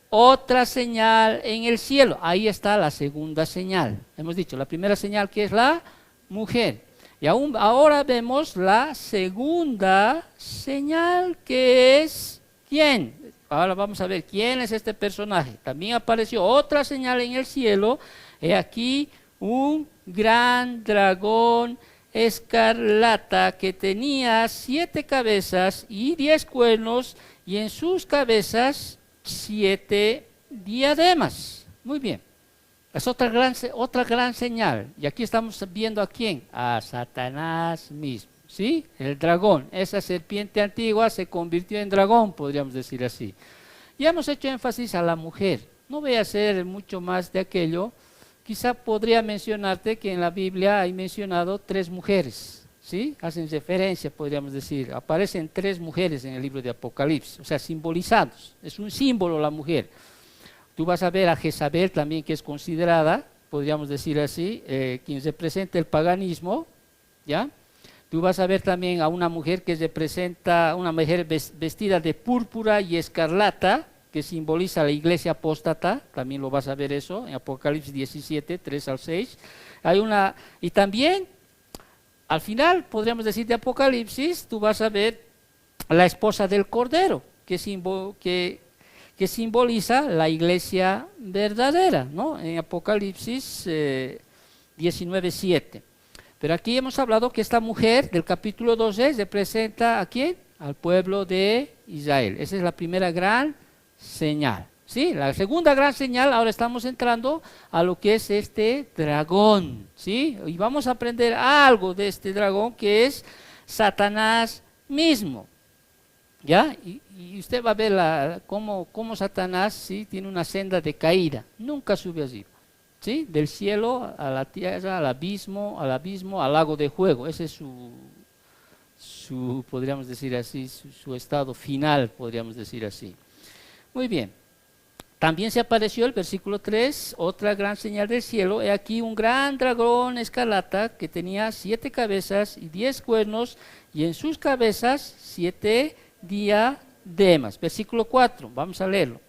otra señal en el cielo. Ahí está la segunda señal. Hemos dicho, la primera señal que es la mujer. Y ahora vemos la segunda señal que es ¿quién? Ahora vamos a ver quién es este personaje. También apareció otra señal en el cielo. He aquí un gran dragón escarlata que tenía 7 cabezas y 10 cuernos y en sus cabezas 7 diademas. Muy bien. Es otra gran señal. Y aquí estamos viendo a quién. A Satanás mismo. ¿Sí? El dragón. Esa serpiente antigua se convirtió en dragón, podríamos decir así. Y hemos hecho énfasis a la mujer. No voy a hacer mucho más de aquello. Quizá podría mencionarte que en la Biblia hay mencionado 3 mujeres. ¿Sí? Hacen referencia, podríamos decir. Aparecen 3 mujeres en el libro de Apocalipsis. O sea, simbolizados. Es un símbolo la mujer. Tú vas a ver a Jezabel también, que es considerada, podríamos decir así, quien representa el paganismo, ¿ya? Tú vas a ver también a una mujer que representa, una mujer vestida de púrpura y escarlata, que simboliza la iglesia apóstata, también lo vas a ver eso, en Apocalipsis 17, 3-6. Y también, al final, podríamos decir de Apocalipsis, tú vas a ver a la esposa del Cordero, que simboliza la iglesia verdadera, ¿no? En Apocalipsis 19:7. Pero aquí hemos hablado que esta mujer del capítulo 12 representa ¿a quién? Al pueblo de Israel. Esa es la primera gran señal. ¿Sí? La segunda gran señal, ahora estamos entrando a lo que es este dragón. ¿Sí? Y vamos a aprender algo de este dragón que es Satanás mismo. ¿Ya? Y usted va a ver cómo Satanás, ¿sí?, tiene una senda de caída. Nunca sube así. ¿Sí? Del cielo a la tierra, al abismo, al lago de fuego. Ese es su podríamos decir así, su estado final, podríamos decir así. Muy bien. También se apareció el versículo 3, otra gran señal del cielo. He aquí un gran dragón escarlata que tenía 7 cabezas y 10 cuernos y en sus cabezas 7 diademas. Versículo 4, vamos a leerlo.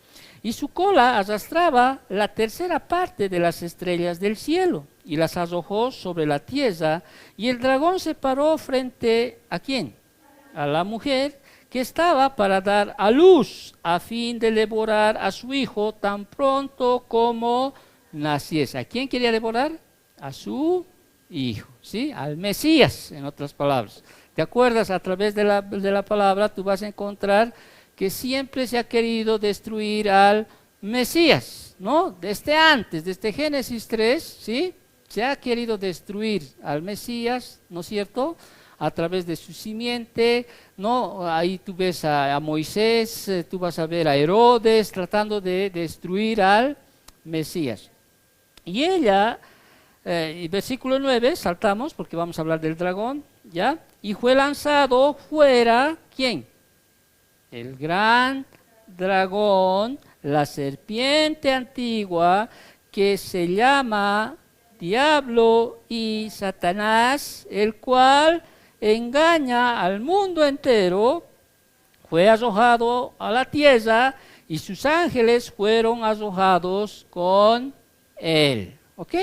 Y su cola arrastraba la tercera parte de las estrellas del cielo y las arrojó sobre la tierra, y el dragón se paró frente ¿a quién? A la mujer que estaba para dar a luz, a fin de devorar a su hijo tan pronto como naciese. ¿A quién quería devorar? A su hijo, ¿sí? Al Mesías, en otras palabras. ¿Te acuerdas? A través de la palabra tú vas a encontrar que siempre se ha querido destruir al Mesías, ¿no? Desde antes, desde Génesis 3, ¿sí? Se ha querido destruir al Mesías, ¿no es cierto?, a través de su simiente, ¿no? Ahí tú ves a Moisés, tú vas a ver a Herodes tratando de destruir al Mesías. Y ella, versículo 9, saltamos porque vamos a hablar del dragón, ¿ya? Y fue lanzado fuera, ¿quién? El gran dragón, la serpiente antigua, que se llama Diablo y Satanás, el cual engaña al mundo entero. Fue arrojado a la tierra y sus ángeles fueron arrojados con él. ¿Ok?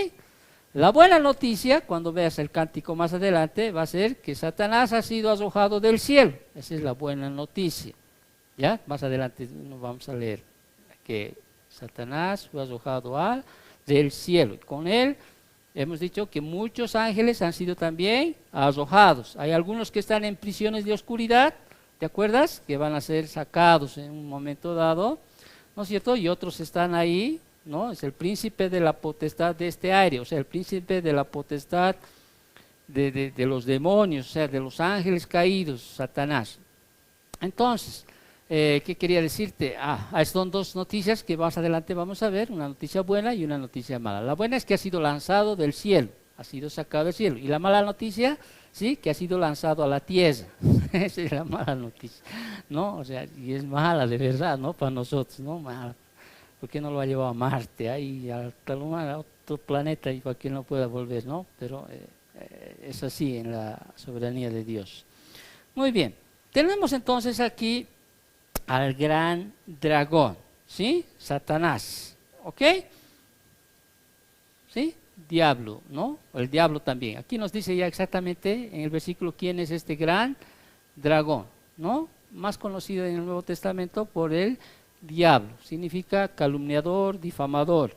La buena noticia, cuando veas el cántico más adelante, va a ser que Satanás ha sido arrojado del cielo. Esa es la buena noticia. ¿Ya? Más adelante nos vamos a leer que Satanás fue arrojado del cielo. Y con él hemos dicho que muchos ángeles han sido también arrojados. Hay algunos que están en prisiones de oscuridad, ¿te acuerdas? Que van a ser sacados en un momento dado, ¿no es cierto? Y otros están ahí, ¿no? Es el príncipe de la potestad de este aire, o sea, el príncipe de la potestad de los demonios, o sea, de los ángeles caídos, Satanás. Entonces, ¿qué quería decirte? Son dos noticias que más adelante vamos a ver, una noticia buena y una noticia mala. La buena es que ha sido lanzado del cielo, ha sido sacado del cielo. Y la mala noticia, sí, que ha sido lanzado a la tierra. Esa es la mala noticia, ¿no? O sea, y es mala de verdad, ¿no? Para nosotros, ¿no? Mala. ¿Por qué no lo ha llevado a Marte, ahí, a otro planeta y para que no pueda volver, ¿no? Pero es así en la soberanía de Dios. Muy bien, tenemos entonces aquí al gran dragón, ¿sí? Satanás, ¿ok? ¿Sí? Diablo, ¿no? O el diablo también. Aquí nos dice ya exactamente en el versículo quién es este gran dragón, ¿no? Más conocido en el Nuevo Testamento por el diablo. Significa calumniador, difamador.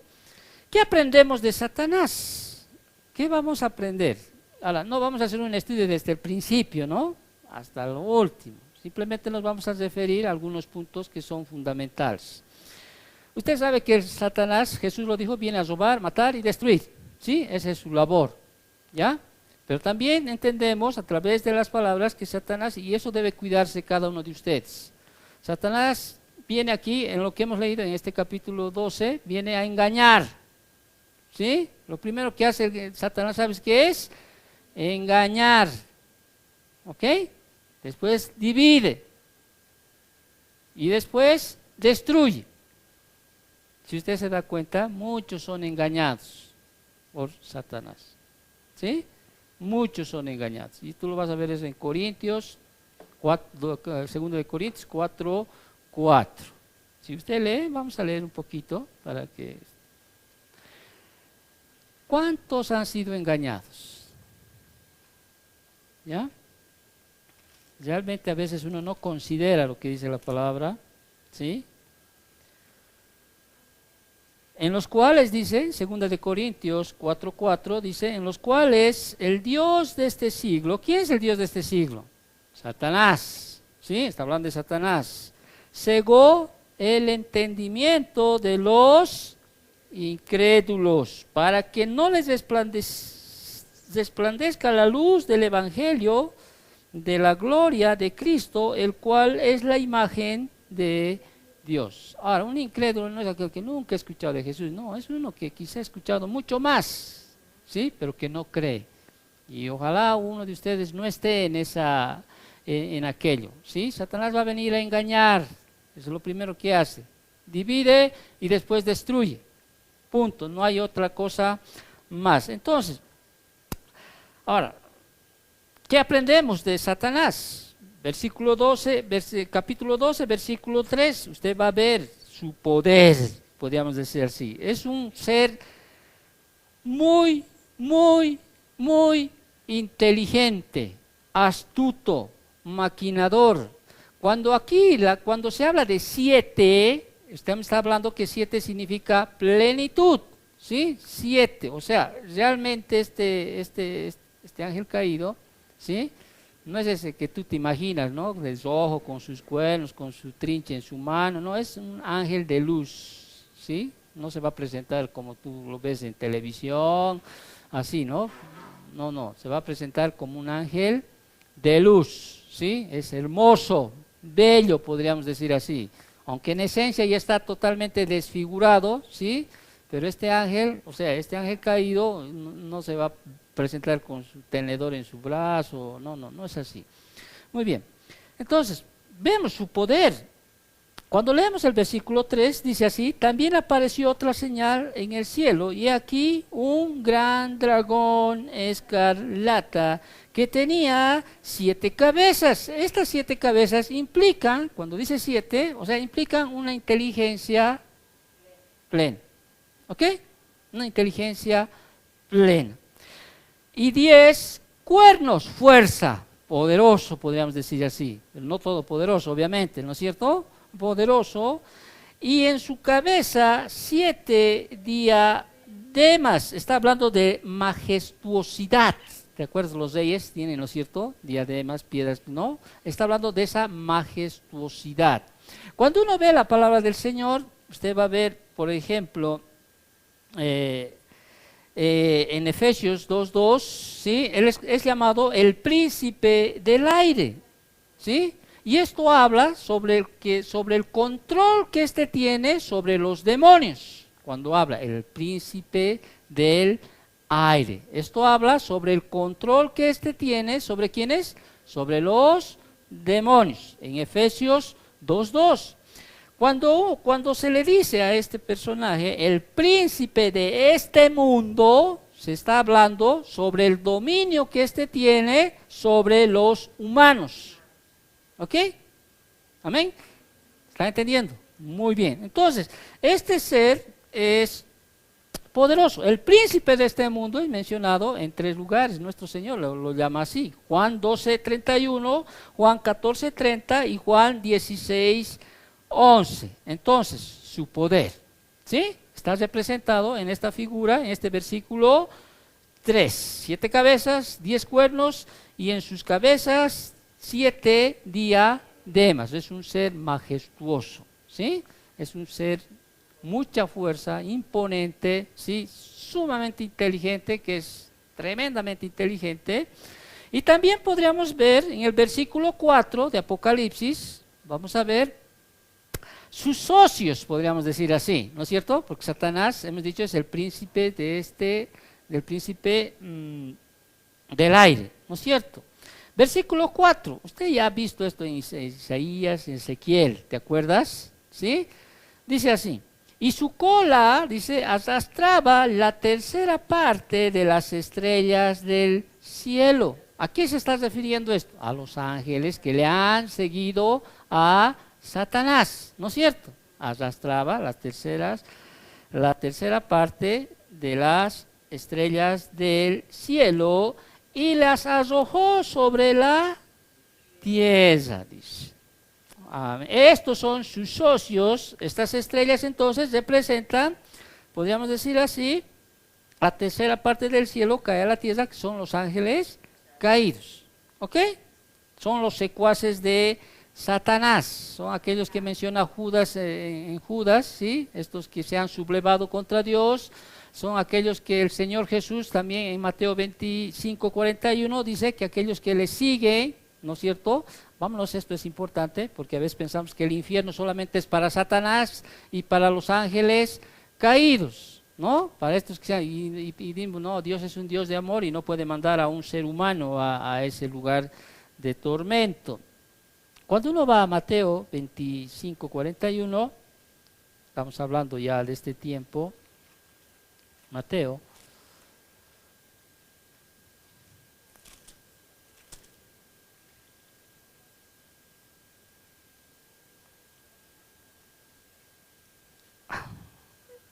¿Qué aprendemos de Satanás? ¿Qué vamos a aprender? Ahora, no vamos a hacer un estudio desde el principio, ¿no? Hasta lo último. Simplemente nos vamos a referir a algunos puntos que son fundamentales. Usted sabe que Satanás, Jesús lo dijo, viene a robar, matar y destruir. ¿Sí? Esa es su labor. ¿Ya? Pero también entendemos a través de las palabras que Satanás, y eso debe cuidarse cada uno de ustedes. Satanás viene aquí, en lo que hemos leído en este capítulo 12, viene a engañar. ¿Sí? Lo primero que hace Satanás, ¿sabes qué es? Engañar. ¿Ok? Después divide. Y después destruye. Si usted se da cuenta, muchos son engañados por Satanás. ¿Sí? Muchos son engañados. Y tú lo vas a ver eso en Corintios, 2 de Corintios 4:4. Si usted lee, vamos a leer un poquito para que... ¿Cuántos han sido engañados? ¿Ya? Realmente a veces uno no considera lo que dice la palabra, ¿sí? En los cuales dice, 2 de Corintios 4:4, dice, en los cuales el Dios de este siglo, ¿quién es el Dios de este siglo? Satanás, ¿sí? Está hablando de Satanás. Cegó el entendimiento de los incrédulos, para que no les resplandezca la luz del Evangelio de la gloria de Cristo, el cual es la imagen de Dios. Ahora, un incrédulo no es aquel que nunca ha escuchado de Jesús, no, es uno que quizá ha escuchado mucho más, ¿sí? Pero que no cree. Y ojalá uno de ustedes no esté en aquello, ¿sí? Satanás va a venir a engañar, eso es lo primero que hace. Divide y después destruye. Punto, no hay otra cosa más. Entonces, ahora, ¿qué aprendemos de Satanás? Capítulo 12, versículo 3, usted va a ver su poder, podríamos decir así. Es un ser muy, muy, muy inteligente, astuto, maquinador. Cuando se habla de 7, estamos hablando que 7 significa plenitud, ¿sí? 7, o sea, realmente este ángel caído, ¿sí? No es ese que tú te imaginas, ¿no? De rojo, con sus cuernos, con su trinche en su mano, no, es un ángel de luz, ¿sí? No se va a presentar como tú lo ves en televisión, así, ¿no? No, se va a presentar como un ángel de luz, ¿sí? Es hermoso, bello, podríamos decir así, aunque en esencia ya está totalmente desfigurado, ¿sí? Pero este ángel, o sea, este ángel caído no se va a presentar con su tenedor en su brazo, no es así. Muy bien, entonces, vemos su poder. Cuando leemos el versículo 3, dice así, también apareció otra señal en el cielo, y aquí un gran dragón escarlata que tenía 7 cabezas. Estas 7 cabezas implican, cuando dice 7, o sea, implican una inteligencia plena. ¿Ok? Una inteligencia plena. Y 10 cuernos, fuerza, poderoso, podríamos decir así, pero no todopoderoso, obviamente, ¿no es cierto? Poderoso. Y en su cabeza 7 diademas, está hablando de majestuosidad. ¿Te acuerdas? Los reyes tienen, ¿no es cierto? Diademas, piedras, ¿no? Está hablando de esa majestuosidad. Cuando uno ve la palabra del Señor, usted va a ver, por ejemplo, en Efesios 2:2, ¿sí? Él es llamado el príncipe del aire, ¿sí? Y esto habla sobre el control que éste tiene sobre los demonios. Cuando habla el príncipe del aire, esto habla sobre el control que éste tiene sobre ¿quiénes? Sobre los demonios. En Efesios 2:2. Cuando se le dice a este personaje, el príncipe de este mundo, se está hablando sobre el dominio que éste tiene sobre los humanos. ¿Ok? ¿Amén? ¿Están entendiendo? Muy bien. Entonces, este ser es poderoso. El príncipe de este mundo es mencionado en 3 lugares. Nuestro Señor lo llama así. Juan 12:31, Juan 14:30 y Juan 16:11. Entonces, su poder, ¿sí? Está representado en esta figura, en este versículo 3. 7 cabezas, 10 cuernos y en sus cabezas 7 diademas. Es un ser majestuoso, ¿sí? Es un ser mucha fuerza, imponente, ¿sí? Sumamente inteligente, que es tremendamente inteligente. Y también podríamos ver en el versículo 4 de Apocalipsis, vamos a ver sus socios, podríamos decir así, ¿no es cierto? Porque Satanás, hemos dicho, es el príncipe del príncipe del aire, ¿no es cierto? Versículo 4, usted ya ha visto esto en Isaías, en Ezequiel, ¿te acuerdas? ¿Sí? Dice así, y su cola, dice, arrastraba la tercera parte de las estrellas del cielo. ¿A qué se está refiriendo esto? A los ángeles que le han seguido a Satanás, ¿no es cierto? Arrastraba la tercera parte de las estrellas del cielo y las arrojó sobre la tierra, dice. Estos son sus socios. Estas estrellas entonces representan, podríamos decir así, la tercera parte del cielo cae a la tierra, que son los ángeles caídos. ¿Ok? Son los secuaces de Satanás, son aquellos que menciona Judas en Judas, ¿sí? Estos que se han sublevado contra Dios, son aquellos que el Señor Jesús también en Mateo 25:41 dice que aquellos que le siguen, ¿no es cierto? Vámonos, esto es importante, porque a veces pensamos que el infierno solamente es para Satanás y para los ángeles caídos, ¿no? Para estos que sean, y dimos, no, Dios es un Dios de amor y no puede mandar a un ser humano a ese lugar de tormento. Cuando uno va a Mateo 25:41, estamos hablando ya de este tiempo, Mateo,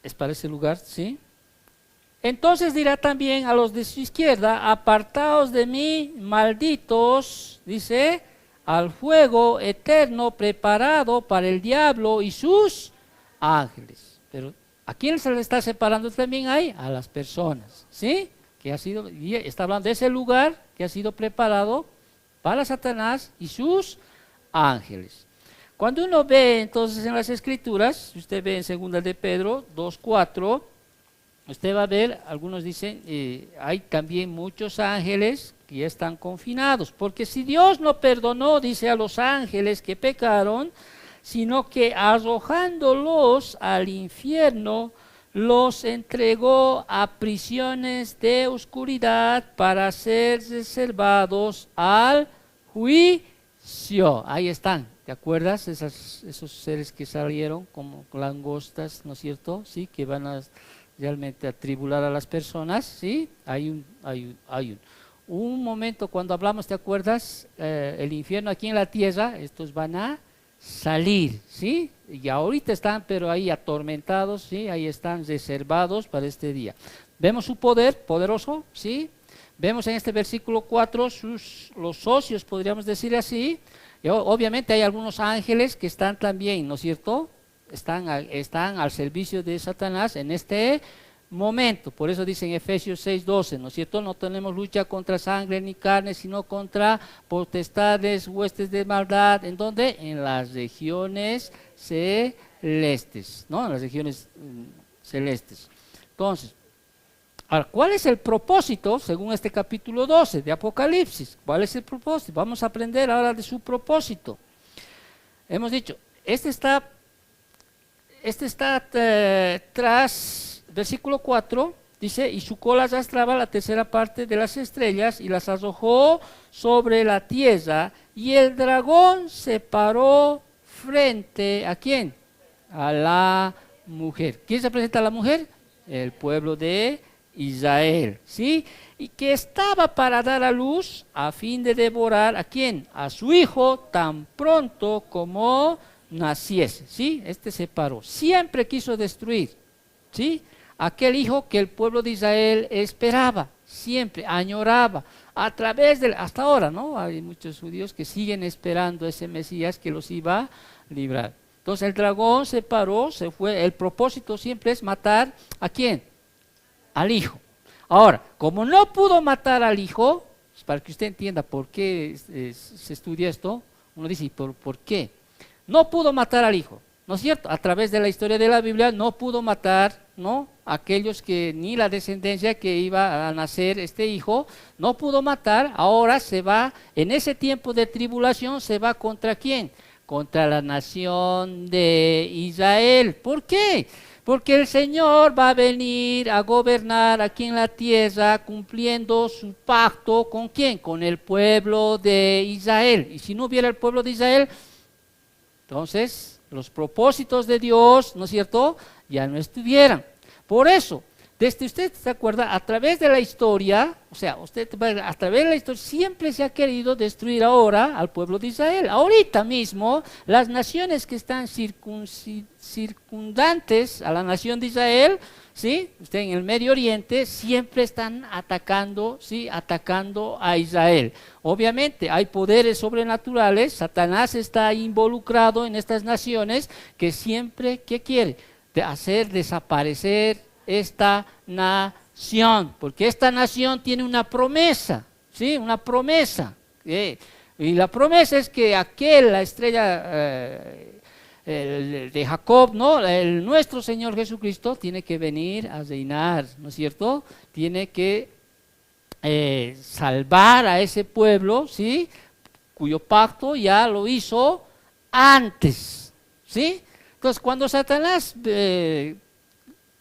es para ese lugar, ¿sí? Entonces dirá también a los de su izquierda, apartaos de mí, malditos, dice, al fuego eterno preparado para el diablo y sus ángeles. Pero ¿a quién se le está separando también ahí? A las personas, ¿sí? Que ha sido, y está hablando de ese lugar que ha sido preparado para Satanás y sus ángeles. Cuando uno ve entonces en las escrituras, usted ve en 2 de Pedro 2:4, usted va a ver, algunos dicen, hay también muchos ángeles que ya están confinados, porque si Dios no perdonó, dice, a los ángeles que pecaron, sino que arrojándolos al infierno, los entregó a prisiones de oscuridad para ser reservados al juicio. Ahí están, ¿te acuerdas? Esos seres que salieron como langostas, ¿no es cierto? Sí, que van a realmente atribular a las personas, ¿sí? Hay un momento cuando hablamos, ¿te acuerdas? El infierno aquí en la tierra, estos van a salir, ¿sí? Y ahorita están, pero ahí atormentados, ¿sí? Ahí están reservados para este día. Vemos su poder poderoso, ¿sí? Vemos en este versículo 4 los socios, podríamos decir así. Y obviamente hay algunos ángeles que están también, ¿no es cierto? Están al servicio de Satanás en este momento. Por eso dice en Efesios 6:12, ¿no es cierto? No tenemos lucha contra sangre ni carne, sino contra potestades, huestes de maldad. ¿En dónde? En las regiones celestes, ¿no? En las regiones celestes. Entonces, ahora, ¿cuál es el propósito, según este capítulo 12 de Apocalipsis? ¿Cuál es el propósito? Vamos a aprender ahora de su propósito. Hemos dicho, este está tras, versículo 4, dice, y su cola arrastraba la tercera parte de las estrellas y las arrojó sobre la tierra, y el dragón se paró frente ¿a quién? A la mujer. ¿Quién se presenta a la mujer? El pueblo de Israel, ¿sí? Y que estaba para dar a luz a fin de devorar ¿a quién? A su hijo tan pronto como naciese, ¿sí? Este se paró, siempre quiso destruir, ¿sí? Aquel hijo que el pueblo de Israel esperaba, siempre añoraba, a través del, hasta ahora, ¿no? Hay muchos judíos que siguen esperando ese Mesías que los iba a librar. Entonces el dragón se paró, se fue, el propósito siempre es matar ¿a quién? Al hijo. Ahora, como no pudo matar al hijo, para que usted entienda por qué se estudia esto, uno dice, ¿por qué? No pudo matar al hijo, ¿no es cierto? A través de la historia de la Biblia no pudo matar, ¿no? Aquellos que ni la descendencia que iba a nacer este hijo, no pudo matar. Ahora se va, en ese tiempo de tribulación, se va ¿contra quién? Contra la nación de Israel. ¿Por qué? Porque el Señor va a venir a gobernar aquí en la tierra cumpliendo su pacto ¿con quién? Con el pueblo de Israel. Y si no hubiera el pueblo de Israel, entonces los propósitos de Dios, ¿no es cierto?, ya no estuvieran. Por eso, desde usted se acuerda, a través de la historia, o sea, a través de la historia siempre se ha querido destruir ahora al pueblo de Israel. Ahorita mismo, las naciones que están circundantes a la nación de Israel, ¿sí? Usted en el Medio Oriente, siempre están atacando, ¿sí? Atacando a Israel. Obviamente hay poderes sobrenaturales, Satanás está involucrado en estas naciones que siempre, ¿qué quiere? De hacer desaparecer esta nación, porque esta nación tiene una promesa, ¿sí? Una promesa, y la promesa es que la estrella de Jacob, ¿no? Nuestro Señor Jesucristo tiene que venir a reinar, ¿no es cierto? Tiene que salvar a ese pueblo, ¿sí? Cuyo pacto ya lo hizo antes, ¿sí? Entonces, cuando Satanás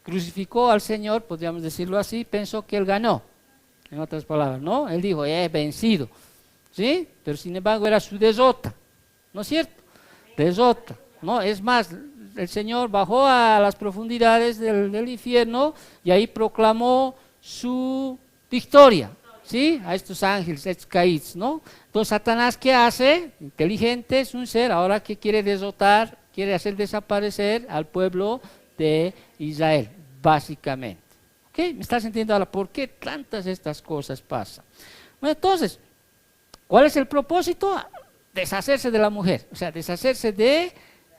crucificó al Señor, podríamos decirlo así, pensó que él ganó, en otras palabras, ¿no? Él dijo, he vencido, ¿sí? Pero sin embargo era su derrota, ¿no es cierto? Derrota, ¿no? Es más, el Señor bajó a las profundidades del infierno y ahí proclamó su victoria, ¿sí? A estos ángeles, a estos caídos, ¿no? Entonces, Satanás, ¿qué hace? Inteligente, es un ser, ahora que quiere derrotar, quiere hacer desaparecer al pueblo de Israel, básicamente. ¿Ok? ¿Me estás entendiendo ahora por qué tantas estas cosas pasan? Bueno, entonces, ¿cuál es el propósito? Deshacerse de la mujer, o sea, deshacerse de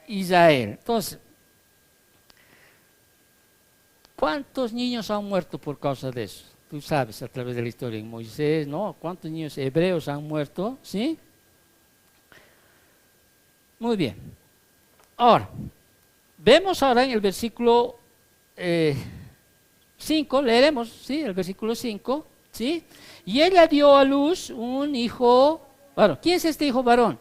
Israel. Entonces, ¿cuántos niños han muerto por causa de eso? Tú sabes, a través de la historia en Moisés, ¿no? ¿Cuántos niños hebreos han muerto? ¿Sí? Muy bien. Ahora, vemos ahora en el versículo 5, leeremos, ¿sí? El versículo 5, ¿sí? Y ella dio a luz un hijo, bueno, ¿quién es este hijo varón?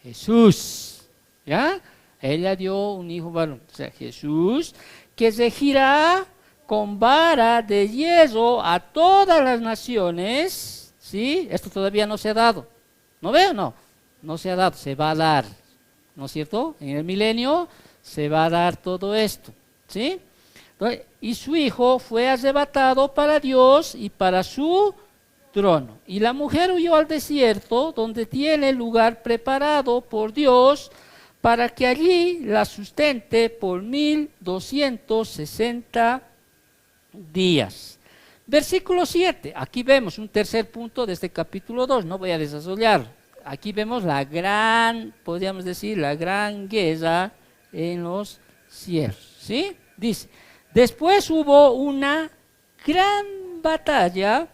Jesús, ¿ya? Ella dio un hijo varón, o sea, Jesús, que regirá con vara de hierro a todas las naciones, ¿sí? Esto todavía no se ha dado, ¿no veo? No se ha dado, se va a dar, ¿no es cierto? En el milenio se va a dar todo esto, ¿sí? Entonces, y su hijo fue arrebatado para Dios y para su trono. Y la mujer huyó al desierto, donde tiene lugar preparado por Dios, para que allí la sustente por 1260 días. Versículo 7, aquí vemos un tercer punto de este capítulo 2, no voy a desarrollar. Aquí vemos la gran, podríamos decir, la gran guerra en los cielos, ¿sí? Dice, después hubo una gran batalla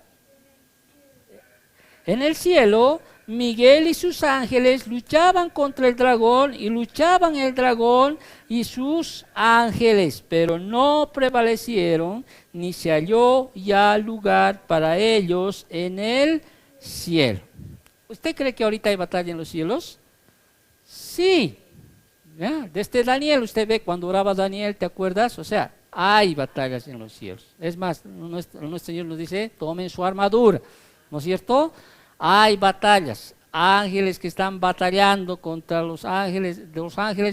en el cielo. Miguel y sus ángeles luchaban contra el dragón, y luchaban el dragón y sus ángeles, pero no prevalecieron, ni se halló ya lugar para ellos en el cielo. ¿Usted cree que ahorita hay batalla en los cielos? Sí. ¿Ya? Desde Daniel, usted ve cuando oraba Daniel, ¿te acuerdas? O sea, hay batallas en los cielos. Es más, nuestro Señor nos dice, tomen su armadura, ¿no es cierto? Hay batallas, ángeles que están batallando contra los ángeles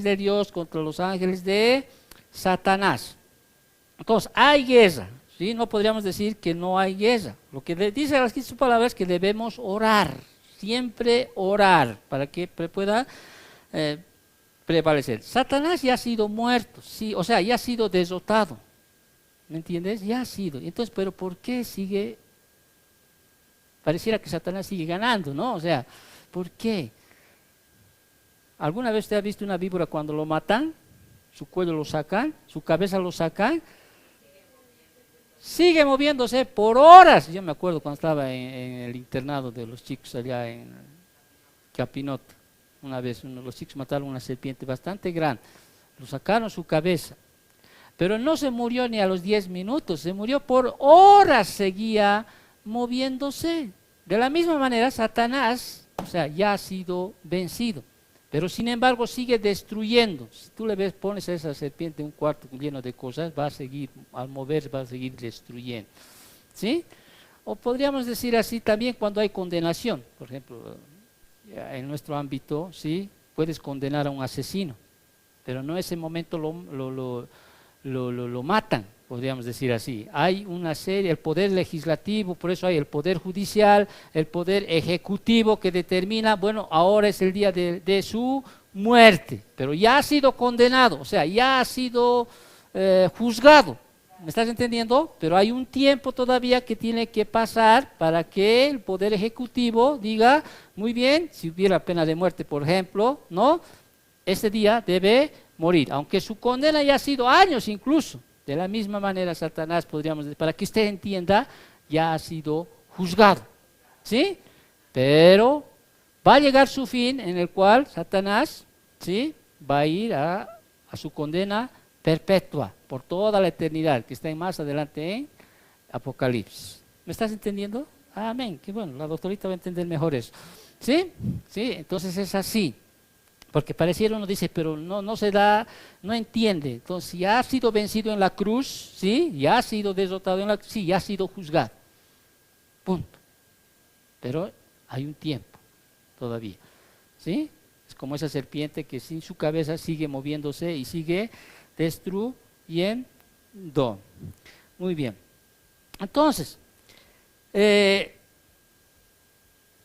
de Dios, contra los ángeles de Satanás. Entonces, hay guerra, ¿sí? No podríamos decir que no hay guerra. Lo que dice la Escritura, su palabra, es que debemos orar, siempre orar, para que pueda prevalecer. Satanás ya ha sido muerto, sí, o sea, ya ha sido derrotado, ¿me entiendes? Ya ha sido. Entonces, pero ¿por qué sigue? Pareciera que Satanás sigue ganando, ¿no? O sea, ¿por qué? ¿Alguna vez usted ha visto una víbora cuando lo matan? Su cuello lo sacan, su cabeza lo sacan. Sigue moviéndose por horas. Yo me acuerdo cuando estaba en el internado de los chicos allá en Capinote. Una vez los chicos mataron una serpiente bastante grande. Lo sacaron su cabeza. Pero no se murió ni a los 10 minutos, se murió por horas, seguía moviéndose. De la misma manera, Satanás, o sea, ya ha sido vencido, pero sin embargo sigue destruyendo. Si tú le ves, pones a esa serpiente en un cuarto lleno de cosas, va a seguir, al moverse, va a seguir destruyendo, ¿sí? O podríamos decir así también cuando hay condenación. Por ejemplo, en nuestro ámbito, ¿sí? Puedes condenar a un asesino, pero no en ese momento lo matan, podríamos decir así. Hay una serie, el poder legislativo, por eso hay el poder judicial, el poder ejecutivo que determina, bueno, ahora es el día de su muerte, pero ya ha sido condenado, o sea, ya ha sido juzgado. ¿Me estás entendiendo? Pero hay un tiempo todavía que tiene que pasar para que el poder ejecutivo diga, muy bien, si hubiera pena de muerte, por ejemplo, ¿no? Ese día debe morir, aunque su condena ya ha sido años incluso. De la misma manera, Satanás, podríamos decir, para que usted entienda, ya ha sido juzgado, ¿sí? Pero va a llegar su fin en el cual Satanás, ¿sí? Va a ir a su condena perpetua por toda la eternidad, que está más adelante en Apocalipsis. ¿Me estás entendiendo? Amén, qué bueno, la doctorita va a entender mejor eso. ¿Sí? Sí, entonces es así. Porque pareciera uno dice, pero no se da, no entiende. Entonces ya ha sido vencido en la cruz, ¿sí? Ya ha sido derrotado en la cruz, sí, ya ha sido juzgado. Punto. Pero hay un tiempo todavía, ¿sí? Es como esa serpiente que sin su cabeza sigue moviéndose y sigue destruyendo. Muy bien. Entonces,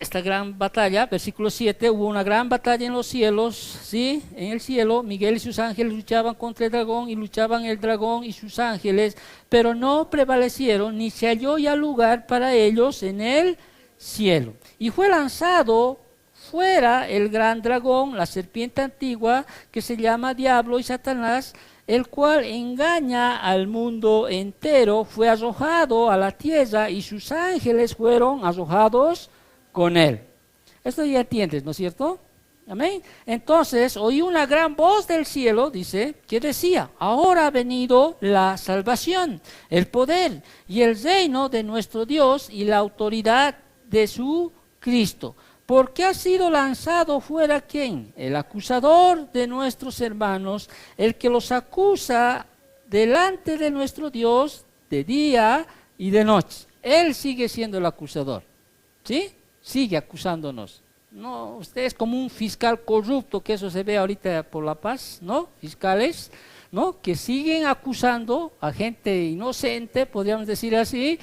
esta gran batalla, versículo 7, hubo una gran batalla en los cielos, ¿sí? En el cielo, Miguel y sus ángeles luchaban contra el dragón, y luchaban el dragón y sus ángeles, pero no prevalecieron, ni se halló ya lugar para ellos en el cielo. Y fue lanzado fuera el gran dragón, la serpiente antigua, que se llama Diablo y Satanás, el cual engaña al mundo entero. Fue arrojado a la tierra, y sus ángeles fueron arrojados con él. Esto ya entiendes, ¿no es cierto? Amén. Entonces oí una gran voz del cielo, dice, que decía, ahora ha venido la salvación, el poder y el reino de nuestro Dios y la autoridad de su Cristo. Porque ha sido lanzado fuera, ¿quién? El acusador de nuestros hermanos, el que los acusa delante de nuestro Dios de día y de noche. Él sigue siendo el acusador, ¿sí? Sigue acusándonos. No, usted es como un fiscal corrupto, que eso se ve ahorita por La Paz, ¿no? Fiscales, ¿no? Que siguen acusando a gente inocente, podríamos decir así,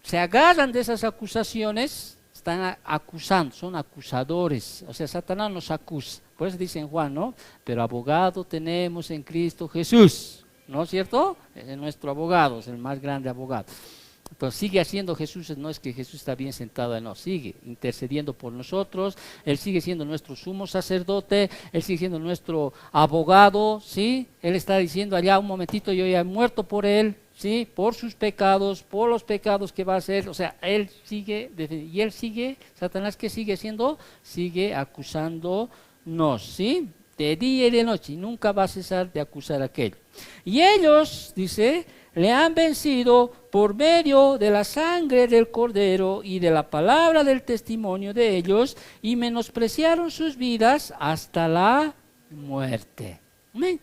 se agarran de esas acusaciones, están acusando, son acusadores, o sea, Satanás nos acusa. Por eso dice en Juan, ¿no? Pero abogado tenemos en Cristo Jesús, ¿no es cierto? Es nuestro abogado, es el más grande abogado. Pero sigue haciendo Jesús, no es que Jesús está bien sentado, no, sigue intercediendo por nosotros, Él sigue siendo nuestro sumo sacerdote, Él sigue siendo nuestro abogado, ¿sí? Él está diciendo allá un momentito, yo ya he muerto por Él, ¿sí? Por sus pecados, por los pecados que va a hacer, o sea, Él sigue, y Él sigue, Satanás, ¿qué sigue haciendo? Sigue acusándonos, ¿sí? De día y de noche, y nunca va a cesar de acusar a aquello. Y ellos, dice, le han vencido por medio de la sangre del Cordero y de la palabra del testimonio de ellos, y menospreciaron sus vidas hasta la muerte. Amén.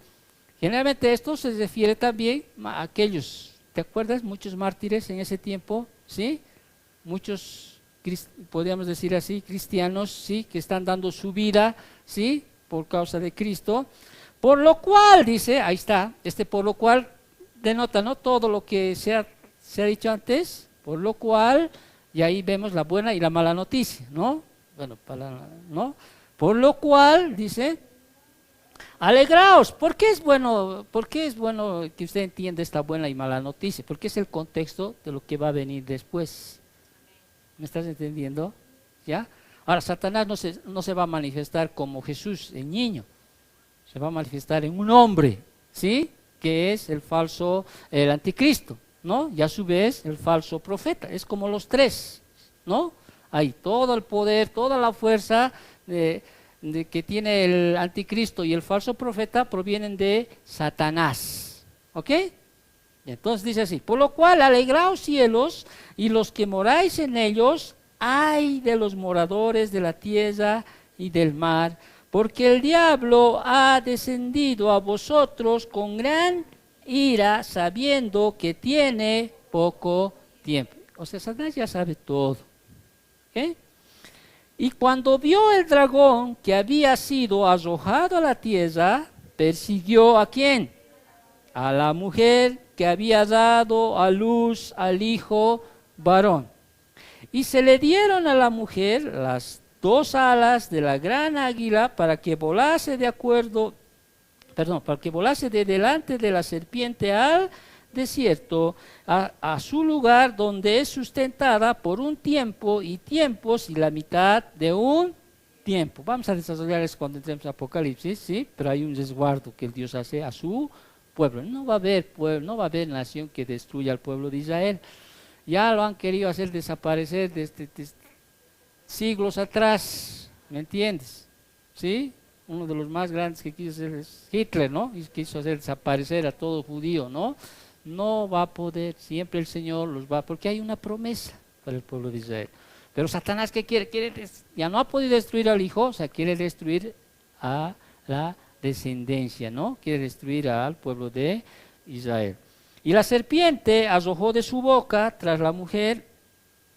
Generalmente esto se refiere también a aquellos, ¿te acuerdas? Muchos mártires en ese tiempo, ¿sí? Muchos, podríamos decir así, cristianos, ¿sí? Que están dando su vida, ¿sí? Por causa de Cristo. Por lo cual, dice, ahí está, por lo cual denota, ¿no? Todo lo que se ha dicho antes, por lo cual, y ahí vemos la buena y la mala noticia, ¿no? Bueno, ¿no? Por lo cual, dice, alegraos. ¿Por qué es bueno que usted entienda esta buena y mala noticia? Porque es el contexto de lo que va a venir después. ¿Me estás entendiendo? ¿Ya? Ahora, Satanás no se va a manifestar como Jesús, el niño. Se va a manifestar en un hombre, ¿sí? Que es el anticristo, ¿no? Y a su vez el falso profeta. Es como los tres, ¿no? Hay todo el poder, toda la fuerza de que tiene el anticristo y el falso profeta provienen de Satanás, ¿ok? Entonces dice así, por lo cual alegraos cielos y los que moráis en ellos, ay de los moradores de la tierra y del mar, porque el diablo ha descendido a vosotros con gran ira, sabiendo que tiene poco tiempo. O sea, Satanás ya sabe todo. ¿Okay? Y cuando vio el dragón que había sido arrojado a la tierra, persiguió ¿a quién? A la mujer que había dado a luz al hijo varón. Y se le dieron a la mujer las dos alas de la gran águila para que volase de delante de la serpiente al desierto, a su lugar donde es sustentada por un tiempo y tiempos y la mitad de un tiempo. Vamos a desarrollar eso cuando entremos en Apocalipsis, ¿sí? Pero hay un resguardo que el Dios hace a su pueblo. No va a haber pueblo, no va a haber nación que destruya al pueblo de Israel. Ya lo han querido hacer desaparecer desde siglos atrás, ¿me entiendes? ¿Sí? Uno de los más grandes que quiso hacer es Hitler, ¿no? Y quiso hacer desaparecer a todo judío, ¿no? No va a poder, siempre el Señor los va, porque hay una promesa para el pueblo de Israel. Pero Satanás, ¿qué quiere? Ya no ha podido destruir al hijo, o sea, quiere destruir a la descendencia, ¿no? Quiere destruir al pueblo de Israel. Y la serpiente arrojó de su boca tras la mujer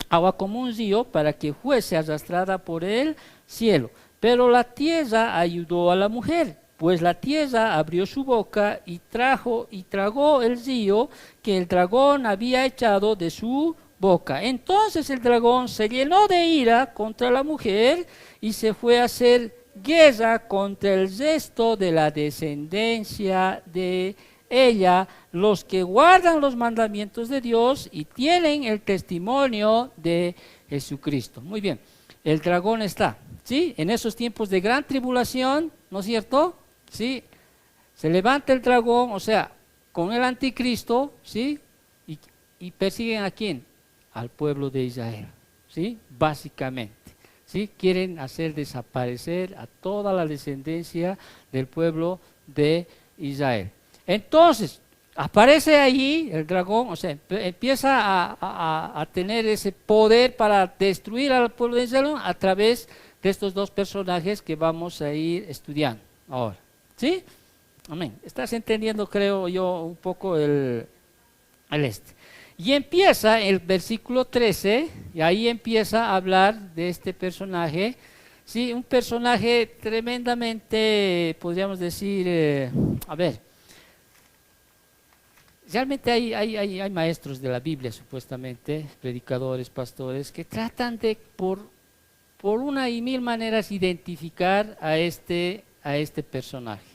agua como un río para que fuese arrastrada por el cielo. Pero la tierra ayudó a la mujer, pues la tierra abrió su boca y tragó el río que el dragón había echado de su boca. Entonces el dragón se llenó de ira contra la mujer y se fue a hacer guerra contra el resto de la descendencia de ella, los que guardan los mandamientos de Dios y tienen el testimonio de Jesucristo. Muy bien, el dragón está, ¿sí? En esos tiempos de gran tribulación, ¿no es cierto? ¿Sí? Se levanta el dragón, o sea, con el anticristo, ¿sí? Y persiguen ¿a quién? Al pueblo de Israel, ¿sí? Básicamente, ¿sí? Quieren hacer desaparecer a toda la descendencia del pueblo de Israel. Entonces, aparece allí el dragón, o sea, empieza a tener ese poder para destruir al pueblo de Israel a través de estos dos personajes que vamos a ir estudiando ahora. ¿Sí? Amén. ¿Estás entendiendo, creo yo, un poco el Y empieza el versículo 13, y ahí empieza a hablar de este personaje, ¿sí? Un personaje tremendamente, podríamos decir, realmente hay maestros de la Biblia, supuestamente, predicadores, pastores, que tratan de, por una y mil maneras, identificar a este personaje.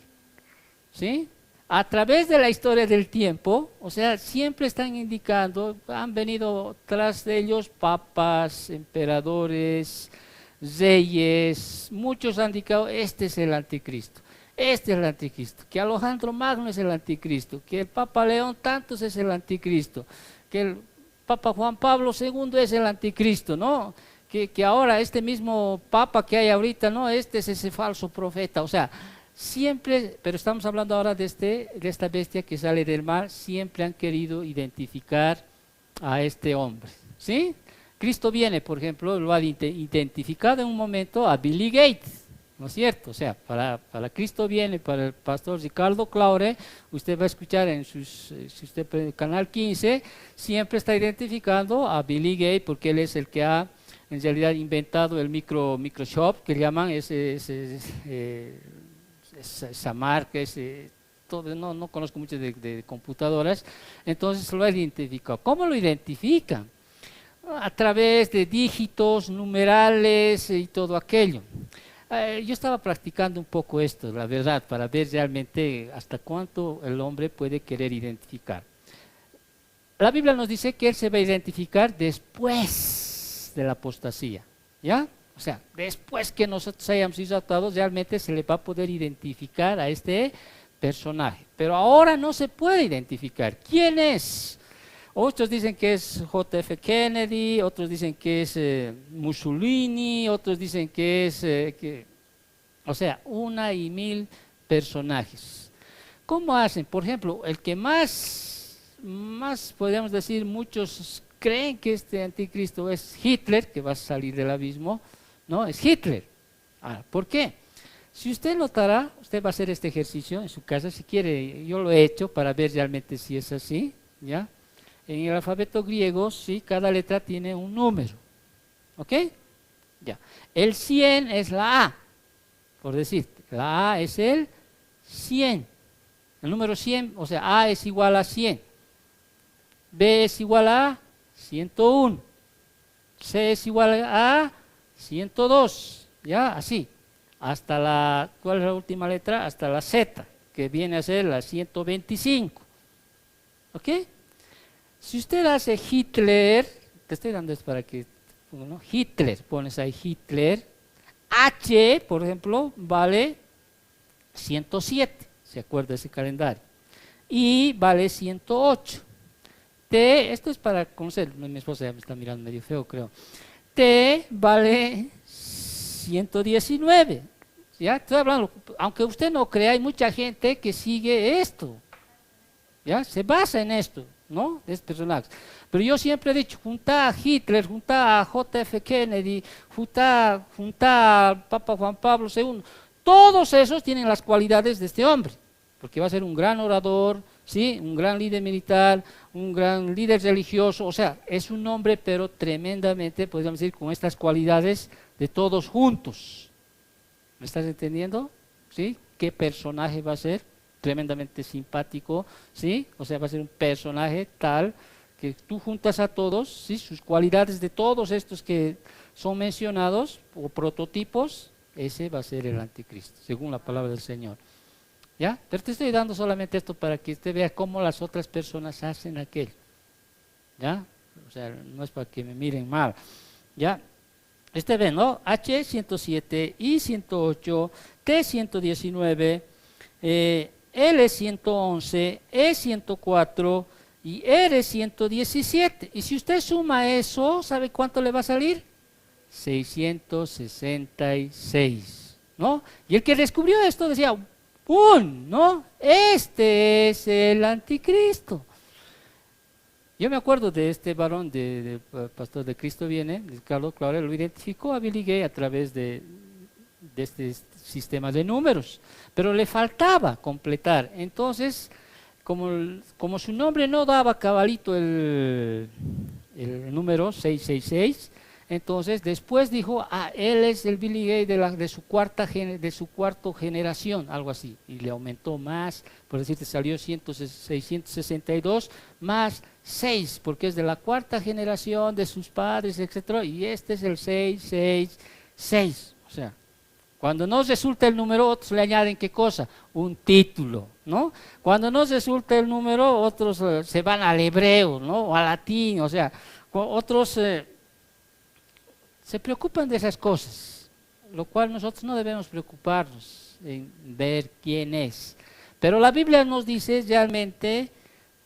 ¿Sí? a través de la historia del tiempo, o sea, siempre están indicando, han venido tras de ellos papas, emperadores, reyes, muchos han indicado, este es el anticristo. Este es el anticristo, que Alejandro Magno es el anticristo, que el Papa León Tantos es el anticristo, que el Papa Juan Pablo II es el anticristo, ¿no? Que ahora este mismo Papa que hay ahorita, ¿no? Este es ese falso profeta, o sea, siempre, pero estamos hablando ahora de esta bestia que sale del mar, siempre han querido identificar a este hombre, ¿sí? Cristo viene, por ejemplo, lo ha identificado en un momento a Billy Gates, ¿no es cierto? O sea, para Cristo viene, para el pastor Ricardo Claure, usted va a escuchar en si usted Canal 15, siempre está identificando a Billy Gates porque él es el que ha en realidad inventado el microchip, que llaman esa marca, todo, no conozco mucho de computadoras, entonces lo ha identificado. ¿Cómo lo identifican? A través de dígitos, numerales y todo aquello. Yo estaba practicando un poco esto, la verdad, para ver realmente hasta cuánto el hombre puede querer identificar. La Biblia nos dice que él se va a identificar después de la apostasía, ¿ya? O sea, después que nosotros hayamos sido atados, realmente se le va a poder identificar a este personaje. Pero ahora no se puede identificar. ¿Quién es? Otros dicen que es JF Kennedy, otros dicen que es Mussolini, otros dicen que es, o sea, 1.000 personajes. ¿Cómo hacen? Por ejemplo, el que más podríamos decir, muchos creen que este anticristo es Hitler, que va a salir del abismo, ¿no? Es Hitler. ¿Por qué? Si usted notará, usted va a hacer este ejercicio en su casa, si quiere, yo lo he hecho para ver realmente si es así, ¿ya? En el alfabeto griego, sí, cada letra tiene un número. ¿Ok? Ya. El 100 es la A, por decirte. La A es el 100. El número 100, o sea, A es igual a 100. B es igual a 101. C es igual a 102. Ya, así. Hasta la, ¿cuál es la última letra? Hasta la Z, que viene a ser la 125. ¿Ok? Si usted hace Hitler, te estoy dando esto para que, ¿no? Hitler, pones ahí Hitler, H, por ejemplo, vale 107, ¿se acuerda ese calendario? Y vale 108. T, esto es para conocer, mi esposa ya me está mirando medio feo, creo. T vale 119. ¿Ya? Estoy hablando, aunque usted no crea, hay mucha gente que sigue esto. ¿Ya? Se basa en esto, ¿no? De estos personajes. Pero yo siempre he dicho, junta a Hitler, junta a JF Kennedy, junta al Papa Juan Pablo II. Todos esos tienen las cualidades de este hombre, porque va a ser un gran orador, ¿sí? Un gran líder militar, un gran líder religioso, o sea, es un hombre, pero tremendamente, podríamos decir, con estas cualidades de todos juntos. ¿Me estás entendiendo? ¿Sí? ¿Qué personaje va a ser? Tremendamente simpático, ¿sí? O sea, va a ser un personaje tal que tú juntas a todos, ¿sí? Sus cualidades de todos estos que son mencionados, o prototipos, ese va a ser el anticristo, según la palabra del Señor. ¿Ya? Pero te estoy dando solamente esto para que usted vea cómo las otras personas hacen aquello. ¿Ya? O sea, no es para que me miren mal. ¿Ya? Este ve, ¿no? H 107, I 108, T 119, L 111, E 104 y R 117. Y si usted suma eso, ¿sabe cuánto le va a salir? 666, ¿no? Y el que descubrió esto decía, ¿no? Este es el anticristo. Yo me acuerdo de este varón, de pastor de Cristo viene, Ricardo Claure, lo identificó a Billy Gay a través de este sistema de números, pero le faltaba completar. Entonces, como su nombre no daba cabalito el número 666, entonces después dijo, él es el Billy Gay de su cuarta generación, algo así, y le aumentó más, por decirte, salió 662 más 6, porque es de la cuarta generación de sus padres, etcétera, y este es el 666. O sea, cuando no resulta el número, otros le añaden ¿qué cosa? Un título. ¿no? Cuando no resulta el número, otros se van al hebreo, ¿no? O al latín, o sea, otros se preocupan de esas cosas, lo cual nosotros no debemos preocuparnos en ver quién es. Pero la Biblia nos dice realmente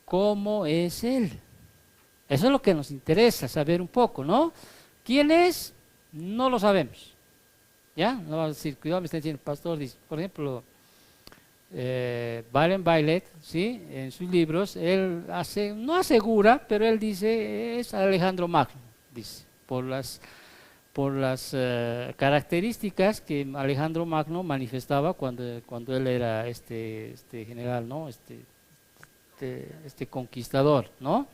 cómo es Él. Eso es lo que nos interesa saber un poco, ¿no? ¿Quién es? No lo sabemos. ¿Ya? No vamos a decir, cuidado, me está diciendo el pastor, dice, por ejemplo, Byron Bailet, ¿sí? En sus libros, él no asegura, pero él dice, es Alejandro Magno, dice, por las características que Alejandro Magno manifestaba cuando él era este general, ¿no? Este conquistador, ¿no?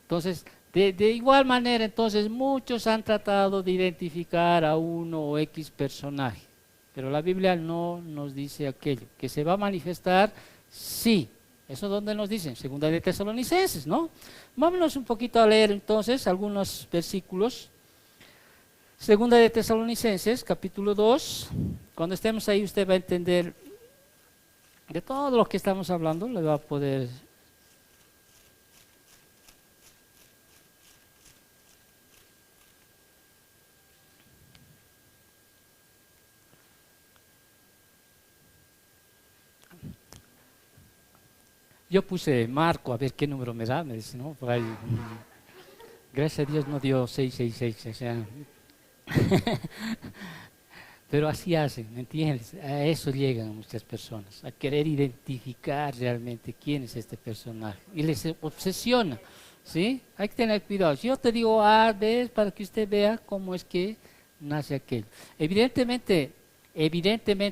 Entonces, de igual manera, entonces, muchos han tratado de identificar a uno o X personaje, pero la Biblia no nos dice aquello, que se va a manifestar, sí. Eso es donde nos dicen, segunda de Tesalonicenses, ¿no? Vámonos un poquito a leer entonces algunos versículos. Segunda de Tesalonicenses, capítulo 2. Cuando estemos ahí usted va a entender de todo lo que estamos hablando, le va a poder... Yo puse Marco, a ver qué número me da, me dice, ¿no? Por ahí. Gracias a Dios no dio 666, o sea... Pero así hacen, ¿me entiendes? A eso llegan muchas personas, a querer identificar realmente quién es este personaje. Y les obsesiona, ¿sí? Hay que tener cuidado. Si yo te digo A, B, para que usted vea cómo es que nace aquello. Evidentemente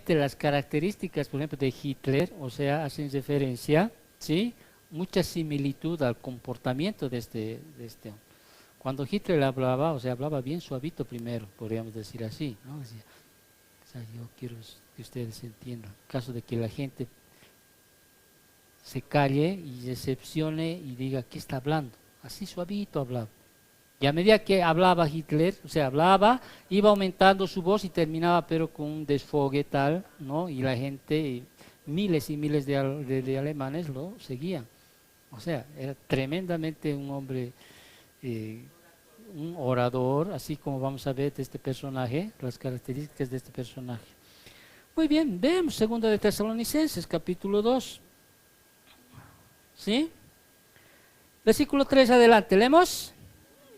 las características, por ejemplo, de Hitler, o sea, hacen referencia, ¿sí? Mucha similitud al comportamiento de este hombre. Cuando Hitler hablaba, o sea, hablaba bien suavito primero, podríamos decir así, ¿no? Decía, o sea, yo quiero que ustedes entiendan, en caso de que la gente se calle y decepcione y diga, ¿qué está hablando? Así suavito hablaba. Y a medida que hablaba Hitler, o sea, hablaba, iba aumentando su voz y terminaba pero con un desfogue tal, ¿no? Y la gente, miles y miles de alemanes lo seguían. O sea, era tremendamente un hombre... un orador, así como vamos a ver de este personaje, las características de este personaje. Muy bien, vemos 2 de Tesalonicenses, capítulo 2. ¿Sí? Versículo 3 adelante, leemos.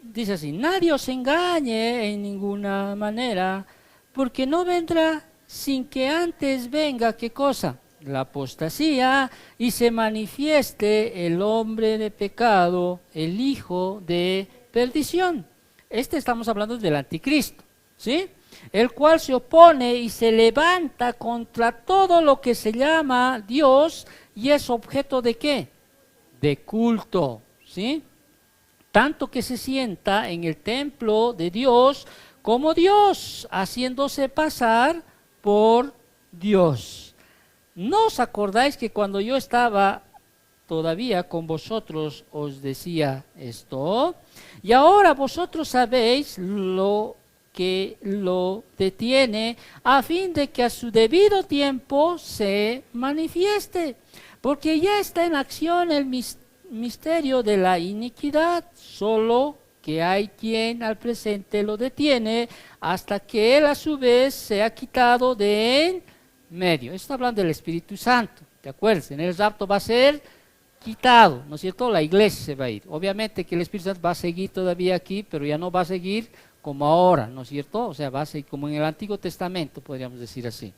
Dice así, nadie os engañe en ninguna manera, porque no vendrá sin que antes venga, ¿qué cosa? La apostasía, y se manifieste el hombre de pecado, el hijo de perdición. Estamos hablando del anticristo, ¿sí? El cual se opone y se levanta contra todo lo que se llama Dios y es objeto de ¿qué? De culto, ¿sí? Tanto que se sienta en el templo de Dios como Dios, haciéndose pasar por Dios. ¿No os acordáis que cuando yo estaba todavía con vosotros os decía esto? Y ahora vosotros sabéis lo que lo detiene, a fin de que a su debido tiempo se manifieste, porque ya está en acción el misterio de la iniquidad, solo que hay quien al presente lo detiene, hasta que él a su vez se ha quitado de en medio. Esto está hablando del Espíritu Santo, ¿te acuerdas? En el rapto va a ser quitado, ¿no es cierto? La iglesia se va a ir. Obviamente que el Espíritu Santo va a seguir todavía aquí, pero ya no va a seguir como ahora, ¿no es cierto? O sea, va a seguir como en el Antiguo Testamento, podríamos decir así.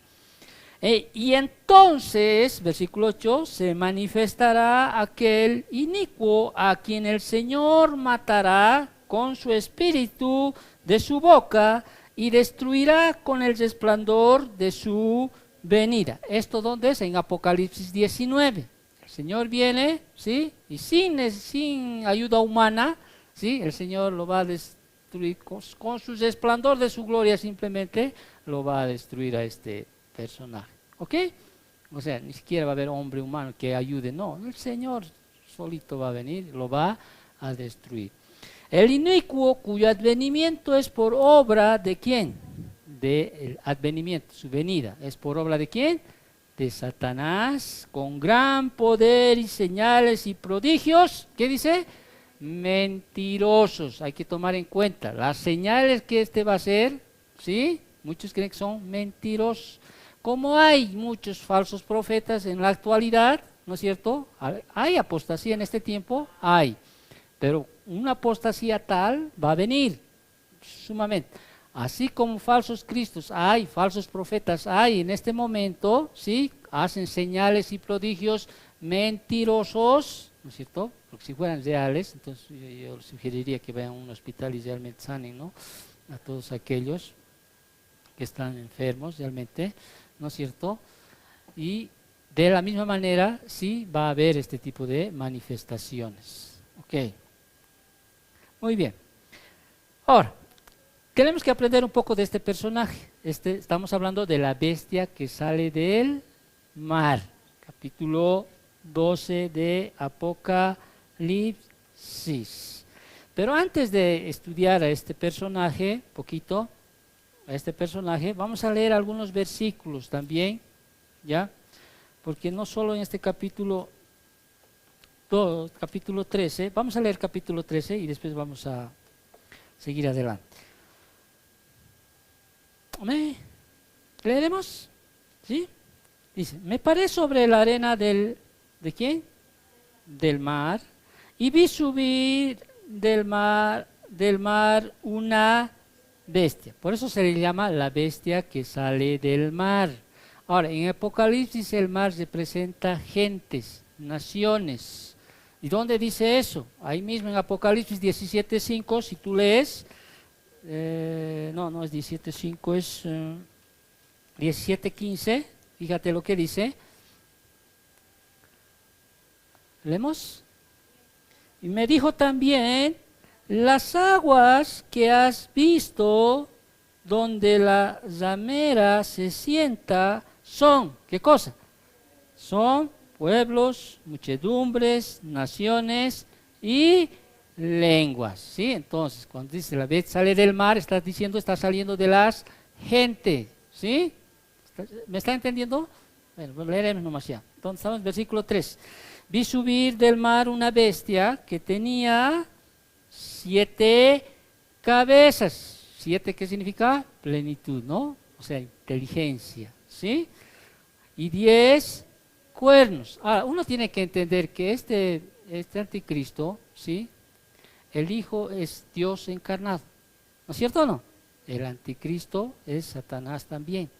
Y entonces, versículo 8, se manifestará aquel inicuo a quien el Señor matará con su espíritu de su boca y destruirá con el resplandor de su venida. ¿Esto dónde es? En Apocalipsis 19. El Señor viene, ¿sí? Y sin ayuda humana, ¿sí? El Señor lo va a destruir con su resplandor de su gloria, simplemente lo va a destruir a este personaje. ¿Ok? O sea, ni siquiera va a haber hombre humano que ayude, no. El Señor solito va a venir, lo va a destruir. El inicuo cuyo advenimiento es por obra de ¿quién? Del advenimiento, su venida. ¿Es por obra de quién? de Satanás, con gran poder y señales y prodigios. ¿Qué dice? Mentirosos. Hay que tomar en cuenta las señales que va a hacer, ¿sí? Muchos creen que son mentirosos. Como hay muchos falsos profetas en la actualidad, ¿no es cierto? Hay apostasía en este tiempo, hay. Pero una apostasía tal va a venir, sumamente. Así como falsos cristos hay, falsos profetas hay en este momento, ¿sí? Hacen señales y prodigios mentirosos, ¿no es cierto? Porque si fueran reales, entonces yo les sugeriría que vayan a un hospital y realmente sanen, ¿no? A todos aquellos que están enfermos realmente, ¿no es cierto? Y de la misma manera, sí, va a haber este tipo de manifestaciones. Ok. Muy bien. Ahora, tenemos que aprender un poco de este personaje. Estamos hablando de la bestia que sale del mar. Capítulo 12 de Apocalipsis. Pero antes de estudiar a este personaje, poquito, a este personaje, vamos a leer algunos versículos también, ¿ya? Porque no solo en este capítulo 13, vamos a leer capítulo 13 y después vamos a seguir adelante. ¿Leeremos? ¿Sí? Dice, me paré sobre la arena ¿de quién? Del mar, y vi subir del mar una bestia. Por eso se le llama la bestia que sale del mar. Ahora, en Apocalipsis el mar representa gentes, naciones. ¿Y dónde dice eso? Ahí mismo en Apocalipsis 17:5, si tú lees, no es 17:5, es 17:15, fíjate lo que dice. ¿Leemos? Y me dijo también, las aguas que has visto donde la ramera se sienta son, ¿qué cosa? Son pueblos, muchedumbres, naciones y lenguas, ¿sí? Entonces, cuando dice la bestia sale del mar, está diciendo, está saliendo de las gentes, ¿sí? ¿Me está entendiendo? Bueno, pues leeremos nomás ya. Entonces, estamos en versículo 3. Vi subir del mar una bestia que tenía 7 cabezas. 7, ¿qué significa? Plenitud, ¿no? O sea, inteligencia, ¿sí? Y 10 cuernos. Ahora, uno tiene que entender que este anticristo, ¿sí? El Hijo es Dios encarnado, ¿no es cierto o no? El anticristo es Satanás también,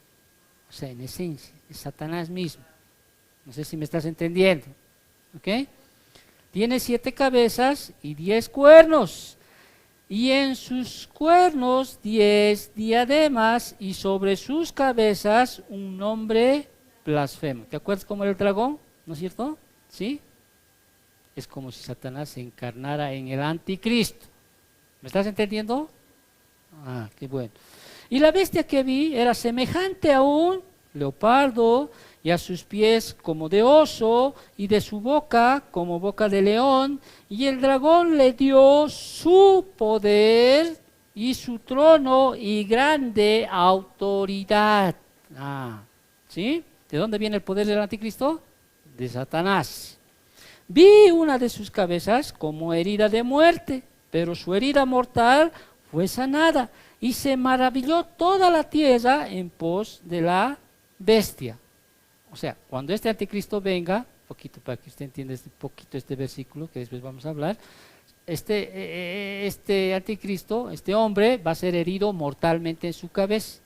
o sea, en esencia, es Satanás mismo. No sé si me estás entendiendo, ¿ok? Tiene 7 cabezas y 10 cuernos, y en sus cuernos 10 diademas, y sobre sus cabezas un nombre blasfemo. ¿Te acuerdas cómo era el dragón? ¿No es cierto? ¿Sí? Es como si Satanás se encarnara en el anticristo. ¿Me estás entendiendo? Ah, qué bueno. Y la bestia que vi era semejante a un leopardo, y a sus pies como de oso, y de su boca como boca de león, y el dragón le dio su poder y su trono y grande autoridad. Ah, ¿sí? ¿De dónde viene el poder del anticristo? De Satanás. Vi una de sus cabezas como herida de muerte, pero su herida mortal fue sanada, y se maravilló toda la tierra en pos de la bestia. O sea, cuando este anticristo venga, poquito para que usted entienda este versículo que después vamos a hablar, este anticristo, este hombre va a ser herido mortalmente en su cabeza.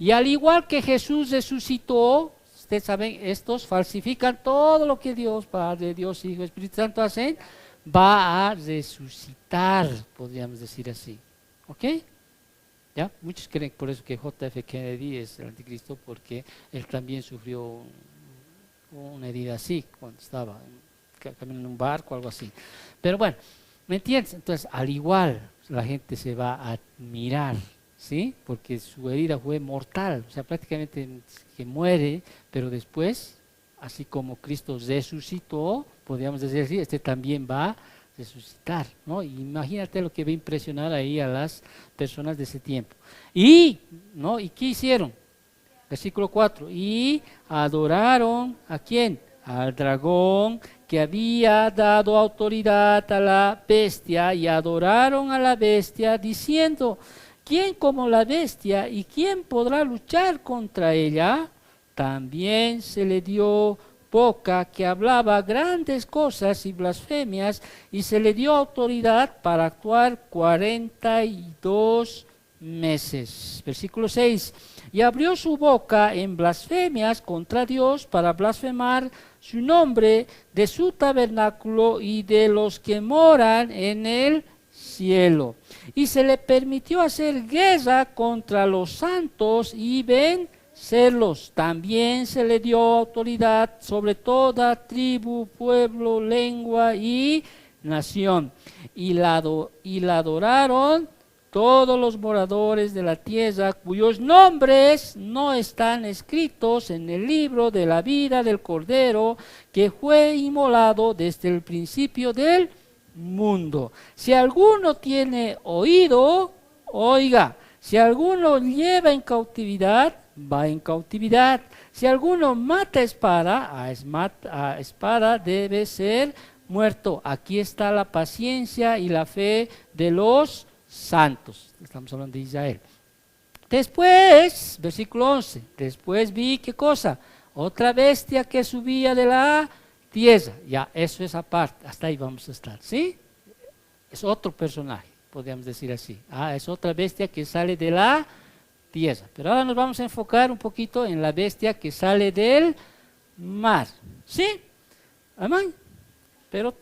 Y al igual que Jesús resucitó, ustedes saben, estos falsifican todo lo que Dios Padre, Dios Hijo, Espíritu Santo hacen, va a resucitar, podríamos decir así. ¿Ok? ¿Ya? Muchos creen por eso que J.F. Kennedy es el anticristo, porque él también sufrió una herida así cuando estaba caminando en un barco o algo así. Pero bueno, ¿me entiendes? Entonces, al igual, la gente se va a admirar, ¿sí? Porque su herida fue mortal, o sea, prácticamente que muere, pero después, así como Cristo resucitó, podríamos decir así, este también va a resucitar, ¿no? Imagínate lo que va a impresionar ahí a las personas de ese tiempo. ¿Y qué hicieron? Versículo 4. Y adoraron ¿a quién? Al dragón que había dado autoridad a la bestia, y adoraron a la bestia diciendo: ¿quién como la bestia y quién podrá luchar contra ella? También se le dio boca que hablaba grandes cosas y blasfemias, y se le dio autoridad para actuar 42 meses. Versículo 6. Y abrió su boca en blasfemias contra Dios para blasfemar su nombre, de su tabernáculo y de los que moran en el cielo. Y se le permitió hacer guerra contra los santos y vencerlos. También se le dio autoridad sobre toda tribu, pueblo, lengua y nación. Y la adoraron todos los moradores de la tierra, cuyos nombres no están escritos en el libro de la vida del Cordero, que fue inmolado desde el principio del mundo. Si alguno tiene oído, oiga. Si alguno lleva en cautividad, va en cautividad. Si alguno mata a espada debe ser muerto. Aquí está la paciencia y la fe de los santos. Estamos hablando de Israel. Después, versículo 11, después vi, ¿qué cosa? Otra bestia que subía de la tierra. Ya, eso es aparte, hasta ahí vamos a estar, ¿sí? Es otro personaje, podríamos decir así. Es otra bestia que sale de la tierra. Pero ahora nos vamos a enfocar un poquito en la bestia que sale del mar, ¿sí? Amén. Pero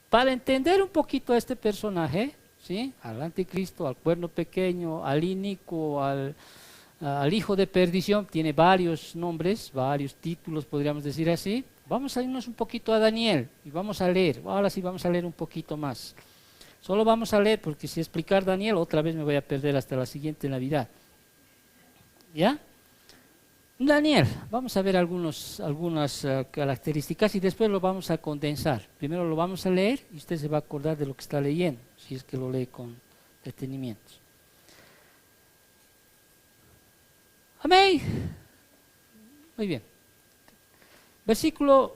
para entender un poquito a este personaje, ¿sí? Al anticristo, al cuerno pequeño, al inicuo, al hijo de perdición, tiene varios nombres, varios títulos, podríamos decir así. Vamos a irnos un poquito a Daniel y vamos a leer. Ahora sí vamos a leer un poquito más. Solo vamos a leer, porque si explicar Daniel otra vez me voy a perder hasta la siguiente Navidad. ¿Ya? Daniel, vamos a ver algunas características y después lo vamos a condensar. Primero lo vamos a leer y usted se va a acordar de lo que está leyendo, si es que lo lee con detenimiento. Amén. Muy bien.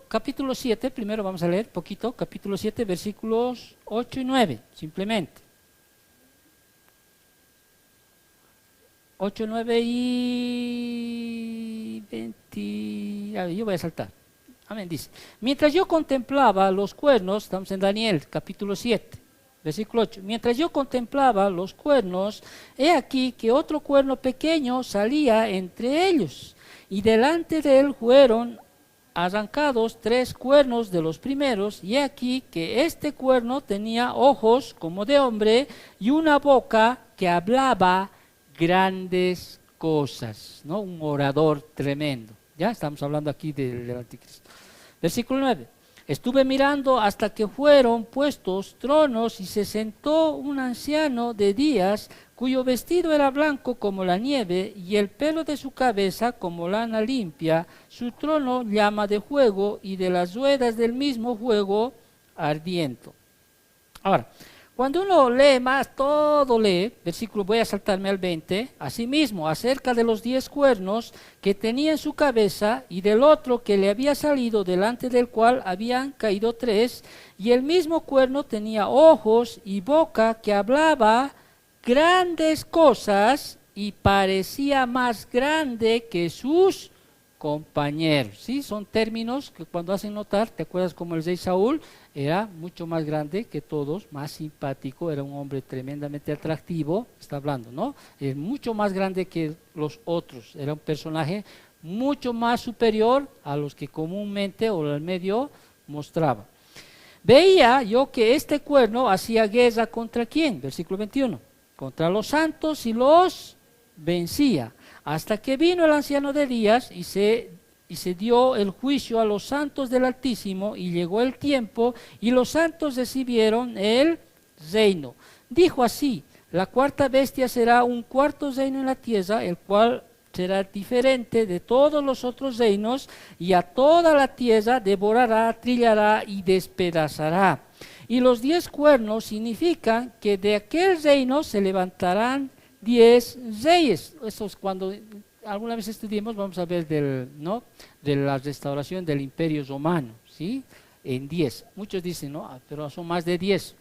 Capítulo 7, primero vamos a leer poquito, capítulo 7, versículos 8 y 9, simplemente. 8, 9 y 20, yo voy a saltar. Amén, dice. Mientras yo contemplaba los cuernos, estamos en Daniel, capítulo 7, versículo 8. Mientras yo contemplaba los cuernos, he aquí que otro cuerno pequeño salía entre ellos, y delante de él fueron arrancados 3 cuernos de los primeros, y he aquí que este cuerno tenía ojos como de hombre y una boca que hablaba grandes cosas, ¿no? Un orador tremendo. Ya estamos hablando aquí del anticristo. Versículo 9. Estuve mirando hasta que fueron puestos tronos y se sentó un anciano de días, cuyo vestido era blanco como la nieve y el pelo de su cabeza como lana limpia, su trono llama de fuego y de las ruedas del mismo fuego ardiendo. Ahora, cuando uno lee más, todo lee, versículo, voy a saltarme al 20, asimismo, acerca de los 10 cuernos que tenía en su cabeza y del otro que le había salido, delante del cual habían caído 3, y el mismo cuerno tenía ojos y boca que hablaba grandes cosas y parecía más grande que sus compañeros. ¿Sí? Son términos que cuando hacen notar, ¿te acuerdas como el rey Saúl? Era mucho más grande que todos, más simpático, era un hombre tremendamente atractivo, está hablando, ¿no? Es mucho más grande que los otros, era un personaje mucho más superior a los que comúnmente o el medio mostraba. Veía yo que este cuerno hacía guerra contra ¿quién? Versículo 21, contra los santos y los vencía, hasta que vino el anciano de días y se dio el juicio a los santos del Altísimo, y llegó el tiempo, y los santos recibieron el reino. Dijo así: la cuarta bestia será un cuarto reino en la tierra, el cual será diferente de todos los otros reinos, y a toda la tierra devorará, trillará y despedazará. Y los 10 cuernos significan que de aquel reino se levantarán 10 reyes. Eso es cuando alguna vez estudiemos, vamos a ver ¿no? de la restauración del Imperio Romano, ¿sí? En 10. Muchos dicen, no, pero son más de 10.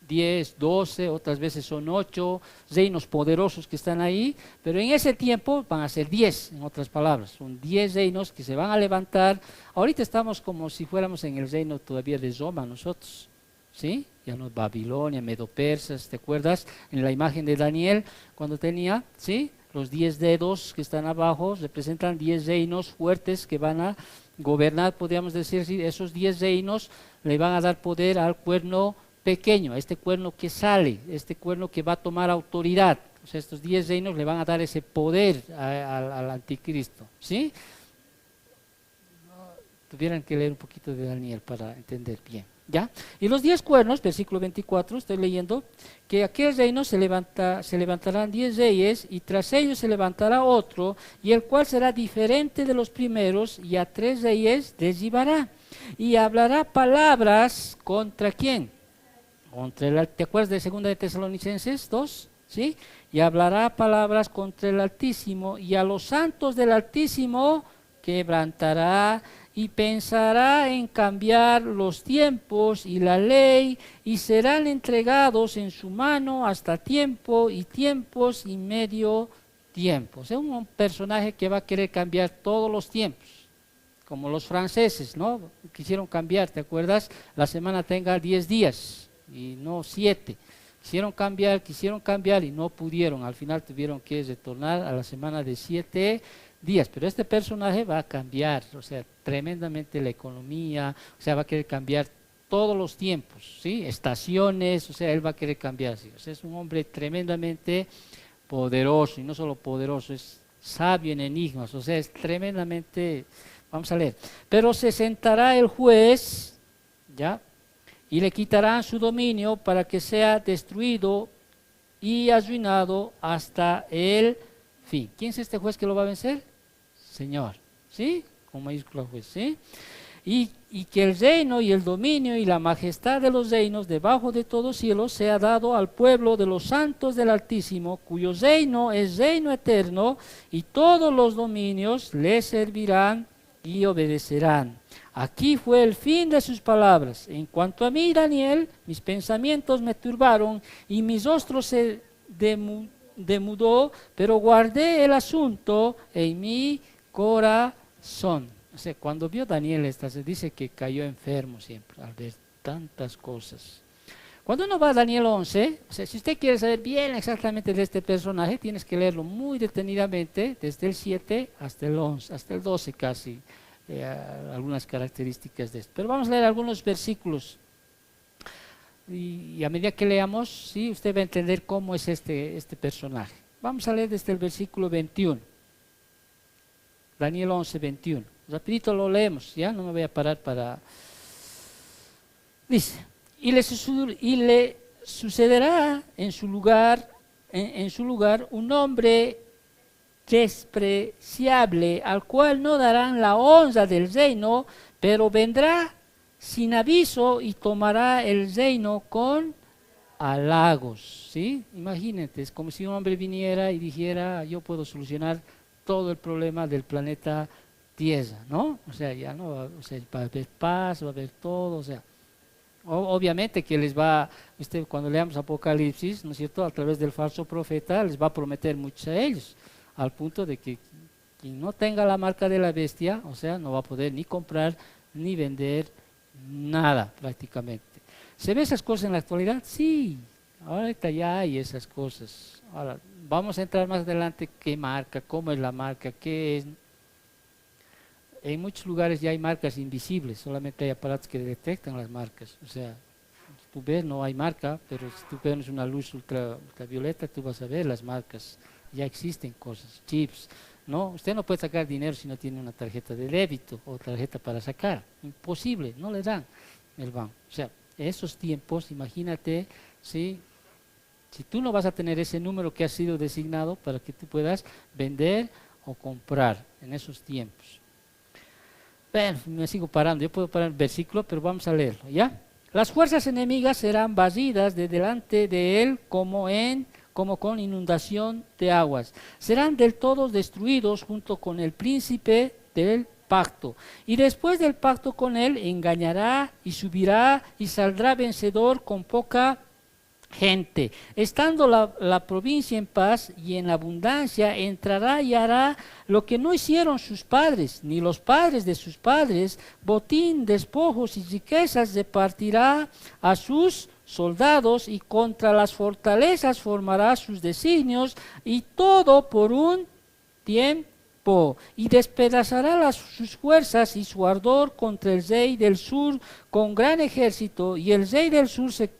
10, 12, otras veces son 8 reinos poderosos que están ahí, pero en ese tiempo van a ser 10, en otras palabras, son 10 reinos que se van a levantar. Ahorita estamos como si fuéramos en el reino todavía de Roma nosotros, ¿sí? Ya no es Babilonia, Medo-Persas, ¿te acuerdas? En la imagen de Daniel, cuando tenía, ¿sí? Los 10 dedos que están abajo representan 10 reinos fuertes que van a gobernar, podríamos decir, ¿sí? Esos 10 reinos le van a dar poder al cuerno pequeño, a este cuerno que sale, este cuerno que va a tomar autoridad. O sea, estos 10 reinos le van a dar ese poder al anticristo, ¿sí? Tuvieran que leer un poquito de Daniel para entender bien, ¿ya? Y los 10 cuernos, versículo 24, estoy leyendo, que aquel reino se levantarán 10 reyes, y tras ellos se levantará otro, y el cual será diferente de los primeros, y a 3 reyes derribará, y hablará palabras contra ¿quién? ¿Te acuerdas de 2 de Tesalonicenses 2? ¿Sí? Y hablará palabras contra el Altísimo, y a los santos del Altísimo quebrantará, y pensará en cambiar los tiempos y la ley, y serán entregados en su mano hasta tiempo y tiempos y medio tiempo. O sea, un personaje que va a querer cambiar todos los tiempos, como los franceses, ¿no? Quisieron cambiar, ¿te acuerdas? La semana tenga 10 días y no 7. Quisieron cambiar y no pudieron. Al final tuvieron que retornar a la semana de 7 días. Pero este personaje va a cambiar, o sea, tremendamente la economía, o sea, va a querer cambiar todos los tiempos, ¿sí? Estaciones, o sea, él va a querer cambiar, ¿sí? O sea, es un hombre tremendamente poderoso, y no solo poderoso, es sabio en enigmas, o sea, es tremendamente, vamos a leer. Pero se sentará el juez, ¿ya? Y le quitarán su dominio para que sea destruido y arruinado hasta el fin. ¿Quién es este juez que lo va a vencer? Señor, ¿sí? Con mayúscula juez, ¿sí? Y que el reino y el dominio y la majestad de los reinos debajo de todo cielo sea dado al pueblo de los santos del Altísimo, cuyo reino es reino eterno, y todos los dominios le servirán y obedecerán. Aquí fue el fin de sus palabras. En cuanto a mí, Daniel, mis pensamientos me turbaron y mi rostro se demudó, pero guardé el asunto en mi corazón. O sea, cuando vio Daniel esta, se dice que cayó enfermo siempre al ver tantas cosas. Cuando uno va a Daniel 11, o sea, si usted quiere saber bien exactamente de este personaje, tienes que leerlo muy detenidamente, desde el 7 hasta el 11, hasta el 12 casi. Algunas características de esto, pero vamos a leer algunos versículos y a medida que leamos, sí, usted va a entender cómo es este personaje. Vamos a leer desde el versículo 21, Daniel 11, 21. Rapidito lo leemos, ya no me voy a parar para... Dice, y le sucederá en su lugar un hombre despreciable, al cual no darán la honra del reino, pero vendrá sin aviso y tomará el reino con halagos, ¿sí? Imagínate, es como si un hombre viniera y dijera, yo puedo solucionar todo el problema del planeta Tierra, ¿no? O sea, ya no, o sea, va a haber paz, va a haber todo, o sea, obviamente que les va, cuando leamos Apocalipsis, ¿no es cierto?, a través del falso profeta, les va a prometer mucho a ellos, al punto de que quien no tenga la marca de la bestia, o sea, no va a poder ni comprar ni vender nada prácticamente. ¿Se ve esas cosas en la actualidad? Sí, ahorita ya hay esas cosas. Ahora, vamos a entrar más adelante, qué marca, cómo es la marca, qué es. En muchos lugares ya hay marcas invisibles, solamente hay aparatos que detectan las marcas. O sea, tú ves, no hay marca, pero si tú pones una luz ultravioleta, tú vas a ver las marcas. Ya existen cosas, chips, ¿no? Usted no puede sacar dinero si no tiene una tarjeta de débito o tarjeta para sacar. Imposible, no le dan el banco. O sea, esos tiempos, imagínate, ¿sí? Si tú no vas a tener ese número que ha sido designado para que tú puedas vender o comprar en esos tiempos. Bueno, me sigo parando, yo puedo parar el versículo, pero vamos a leerlo, ¿ya? Las fuerzas enemigas serán barridas de delante de él como en como con inundación de aguas. Serán del todo destruidos junto con el príncipe del pacto. Y después del pacto con él engañará y subirá y saldrá vencedor con poca gente. Estando la provincia en paz y en abundancia, entrará y hará lo que no hicieron sus padres, ni los padres de sus padres, botín, despojos y riquezas repartirá a sus soldados, y contra las fortalezas formará sus designios, y todo por un tiempo. Y despedazará sus fuerzas y su ardor contra el rey del sur con gran ejército, y el rey del sur se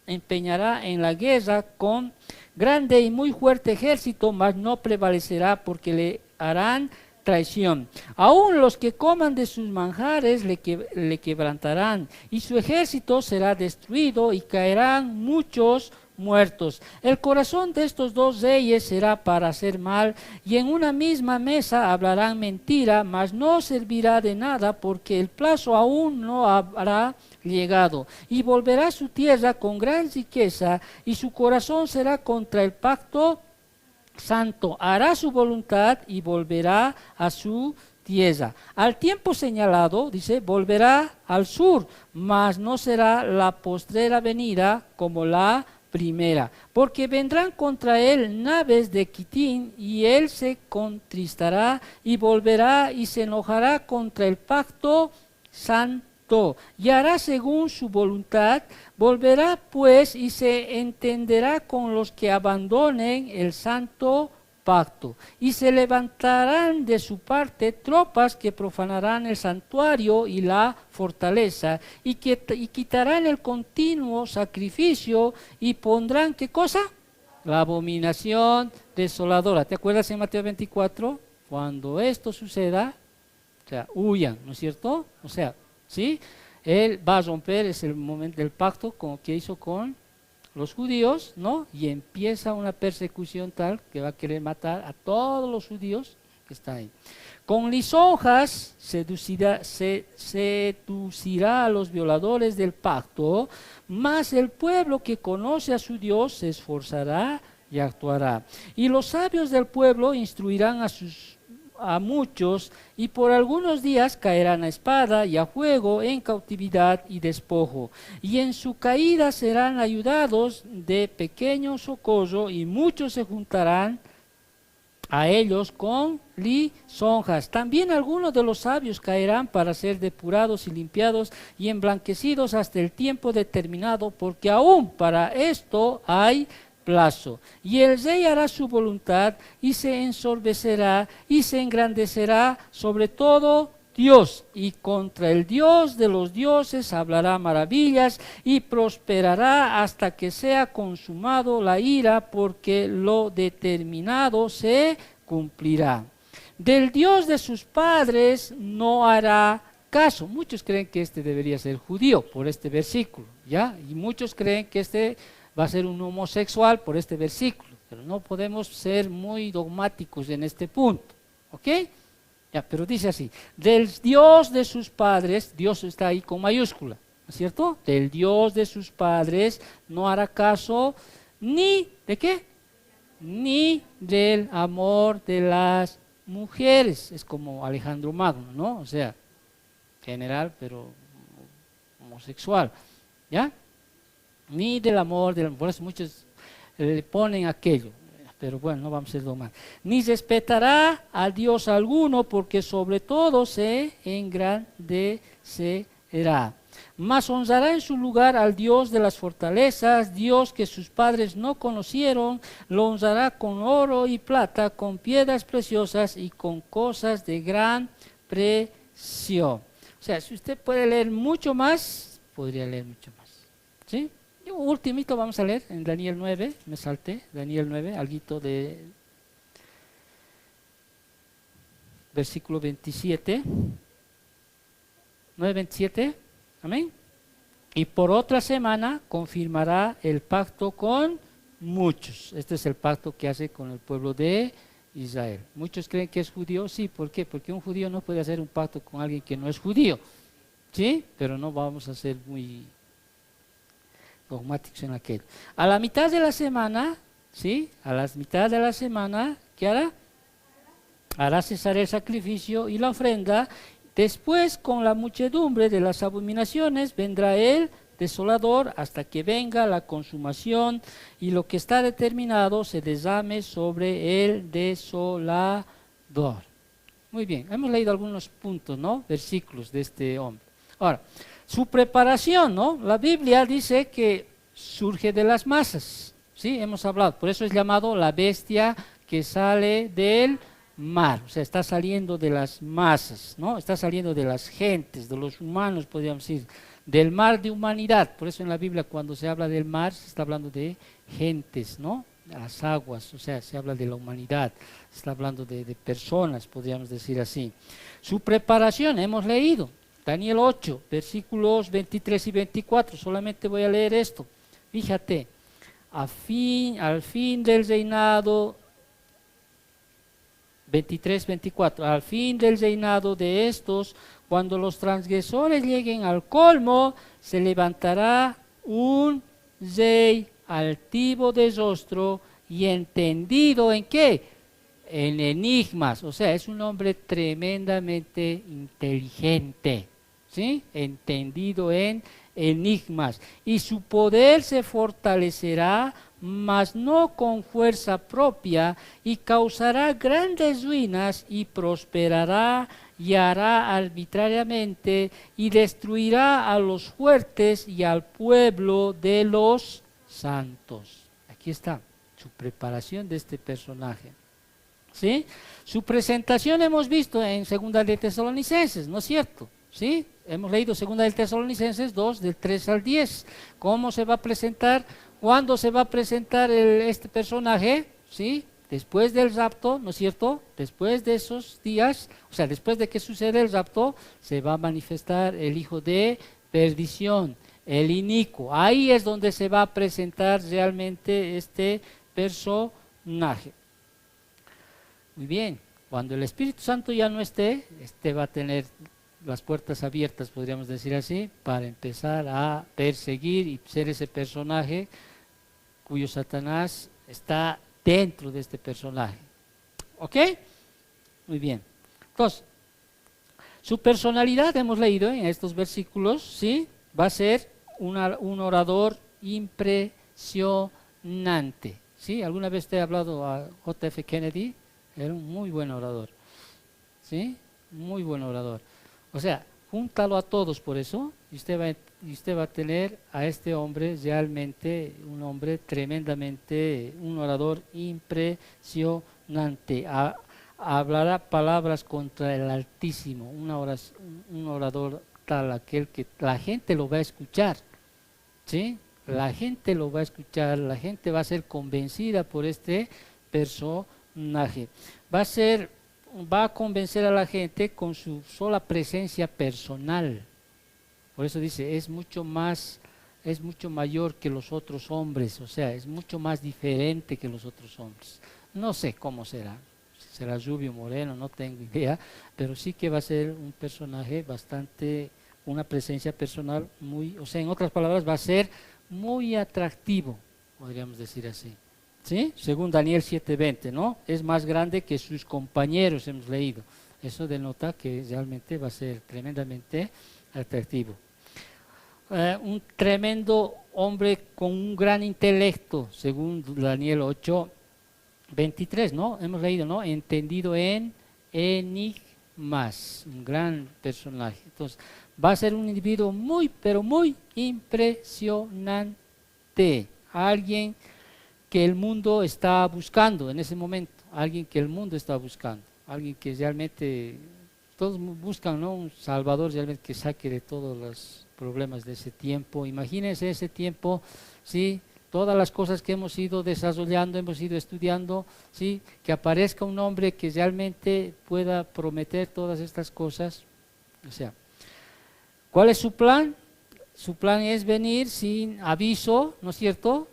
empeñará en la guerra con grande y muy fuerte ejército, mas no prevalecerá, porque le harán traición. Aún los que coman de sus manjares le quebrantarán, y su ejército será destruido, y caerán muchos muertos. El corazón de estos dos reyes será para hacer mal, y en una misma mesa hablarán mentira, mas no servirá de nada, porque el plazo aún no habrá llegado. Y volverá a su tierra con gran riqueza, y su corazón será contra el pacto santo. Hará su voluntad y volverá a su tierra. Al tiempo señalado, dice, volverá al sur, mas no será la postrera venida como la primera, porque vendrán contra él naves de Quitín, y él se contristará y volverá y se enojará contra el pacto santo, y hará según su voluntad. Volverá pues y se entenderá con los que abandonen el santo pacto, y se levantarán de su parte tropas que profanarán el santuario y la fortaleza, y quitarán el continuo sacrificio, y pondrán, ¿qué cosa? La abominación desoladora. ¿Te acuerdas en Mateo 24? Cuando esto suceda, o sea, huyan, ¿no es cierto? O sea, ¿sí? Él va a romper, es el momento del pacto como que hizo con los judíos, ¿no? Y empieza una persecución tal que va a querer matar a todos los judíos que están ahí. Con lisonjas seducirá a los violadores del pacto, mas el pueblo que conoce a su Dios se esforzará y actuará. Y los sabios del pueblo instruirán a muchos, y por algunos días caerán a espada y a fuego, en cautividad y despojo, y en su caída serán ayudados de pequeño socorro, y muchos se juntarán a ellos con lisonjas. También algunos de los sabios caerán para ser depurados y limpiados y emblanquecidos hasta el tiempo determinado, porque aún para esto hay plazo. Y el rey hará su voluntad, y se ensorbecerá y se engrandecerá sobre todo Dios, y contra el Dios de los dioses hablará maravillas, y prosperará hasta que sea consumado la ira, porque lo determinado se cumplirá. Del Dios de sus padres no hará caso. Muchos creen que este debería ser judío por este versículo, ¿ya? Y muchos creen que este va a ser un homosexual por este versículo, pero no podemos ser muy dogmáticos en este punto, ¿ok? Ya, pero dice así, del Dios de sus padres, Dios está ahí con mayúscula, ¿no es cierto? Del Dios de sus padres no hará caso, ni, ¿de qué? Ni del amor de las mujeres. Es como Alejandro Magno, ¿no? O sea, general, pero homosexual, ¿ya? Ni del amor, por eso muchos le ponen aquello, pero bueno, no vamos a ser dogmáticos. Ni respetará a Dios alguno, porque sobre todo se engrandecerá. Mas honrará en su lugar al Dios de las fortalezas, Dios que sus padres no conocieron, lo honrará con oro y plata, con piedras preciosas y con cosas de gran precio. O sea, si usted puede leer mucho más, podría leer mucho más, ¿sí? Y un ultimito vamos a leer en Daniel 9, me salté, Daniel 9, alguito de versículo 27, 9:27, amén. Y por otra semana confirmará el pacto con muchos. Este es el pacto que hace con el pueblo de Israel. Muchos creen que es judío, sí, ¿por qué? Porque un judío no puede hacer un pacto con alguien que no es judío, ¿sí? Pero no vamos a ser muy dogmáticos en aquello. A la mitad de la semana ¿sí? A la mitad de la semana, ¿qué hará? Hará cesar el sacrificio y la ofrenda. Después, con la muchedumbre de las abominaciones, vendrá el desolador hasta que venga la consumación y lo que está determinado se desame sobre el desolador. Muy bien, hemos leído algunos puntos, ¿no? Versículos de este hombre. Ahora, su preparación, ¿no? La Biblia dice que surge de las masas, ¿sí? Hemos hablado, por eso es llamado la bestia que sale del mar, o sea, está saliendo de las masas, ¿no? Está saliendo de las gentes, de los humanos, podríamos decir, del mar de humanidad. Por eso en la Biblia cuando se habla del mar se está hablando de gentes, ¿no? Las aguas, o sea, se habla de la humanidad, se está hablando de personas, podríamos decir así. Su preparación, hemos leído, Daniel 8, versículos 23 y 24, solamente voy a leer esto. Fíjate, al fin del reinado, 23, 24, al fin del reinado de estos, cuando los transgresores lleguen al colmo, se levantará un rey altivo de rostro y entendido ¿en qué? En enigmas, o sea, es un hombre tremendamente inteligente, ¿sí? Entendido en enigmas, y su poder se fortalecerá, mas no con fuerza propia, y causará grandes ruinas, y prosperará, y hará arbitrariamente, y destruirá a los fuertes y al pueblo de los santos. Aquí está su preparación de este personaje, ¿sí? Su presentación hemos visto en 2 de Tesalonicenses, ¿no es cierto? ¿Sí? Hemos leído 2 de Tesalonicenses 2, del 3 al 10. ¿Cómo se va a presentar? ¿Cuándo se va a presentar este personaje? ¿Sí? Después del rapto, ¿no es cierto? Después de esos días, o sea, después de que sucede el rapto, se va a manifestar el hijo de perdición, el inicuo. Ahí es donde se va a presentar realmente este personaje. Muy bien, cuando el Espíritu Santo ya no esté, este va a tener las puertas abiertas, podríamos decir así, para empezar a perseguir y ser ese personaje cuyo Satanás está dentro de este personaje. ¿Ok? Muy bien. Entonces, su personalidad, hemos leído en estos versículos, ¿sí? Va a ser un orador impresionante. ¿Sí? ¿Alguna vez te he hablado a J.F. Kennedy? Era un muy buen orador. ¿Sí? Muy buen orador. O sea, júntalo a todos por eso, y usted va a tener a este hombre realmente, un hombre tremendamente, un orador impresionante. Hablará palabras contra el Altísimo, un orador tal, aquel que la gente lo va a escuchar, ¿sí? La gente lo va a escuchar, la gente va a ser convencida por este personaje. Va a convencer a la gente con su sola presencia personal. Por eso dice, es mucho mayor que los otros hombres, o sea, es mucho más diferente que los otros hombres. No sé cómo será, si será rubio, moreno, no tengo idea, pero sí que va a ser un personaje bastante, una presencia personal muy, o sea, en otras palabras, va a ser muy atractivo, podríamos decir así. ¿Sí? Según Daniel 7:20, ¿no? Es más grande que sus compañeros, hemos leído. Eso denota que realmente va a ser tremendamente atractivo. Un tremendo hombre con un gran intelecto, según Daniel 8:23, ¿no? Hemos leído, ¿no? Entendido en enigmas, un gran personaje. Entonces, va a ser un individuo muy, pero muy impresionante. Alguien que el mundo está buscando en ese momento, alguien que el mundo está buscando, alguien que realmente, todos buscan, ¿no? Un salvador realmente que saque de todos los problemas de ese tiempo. Imagínense ese tiempo, ¿sí? Todas las cosas que hemos ido desarrollando, hemos ido estudiando, ¿sí? Que aparezca un hombre que realmente pueda prometer todas estas cosas. O sea, ¿cuál es su plan? Su plan es venir sin aviso, ¿no es cierto?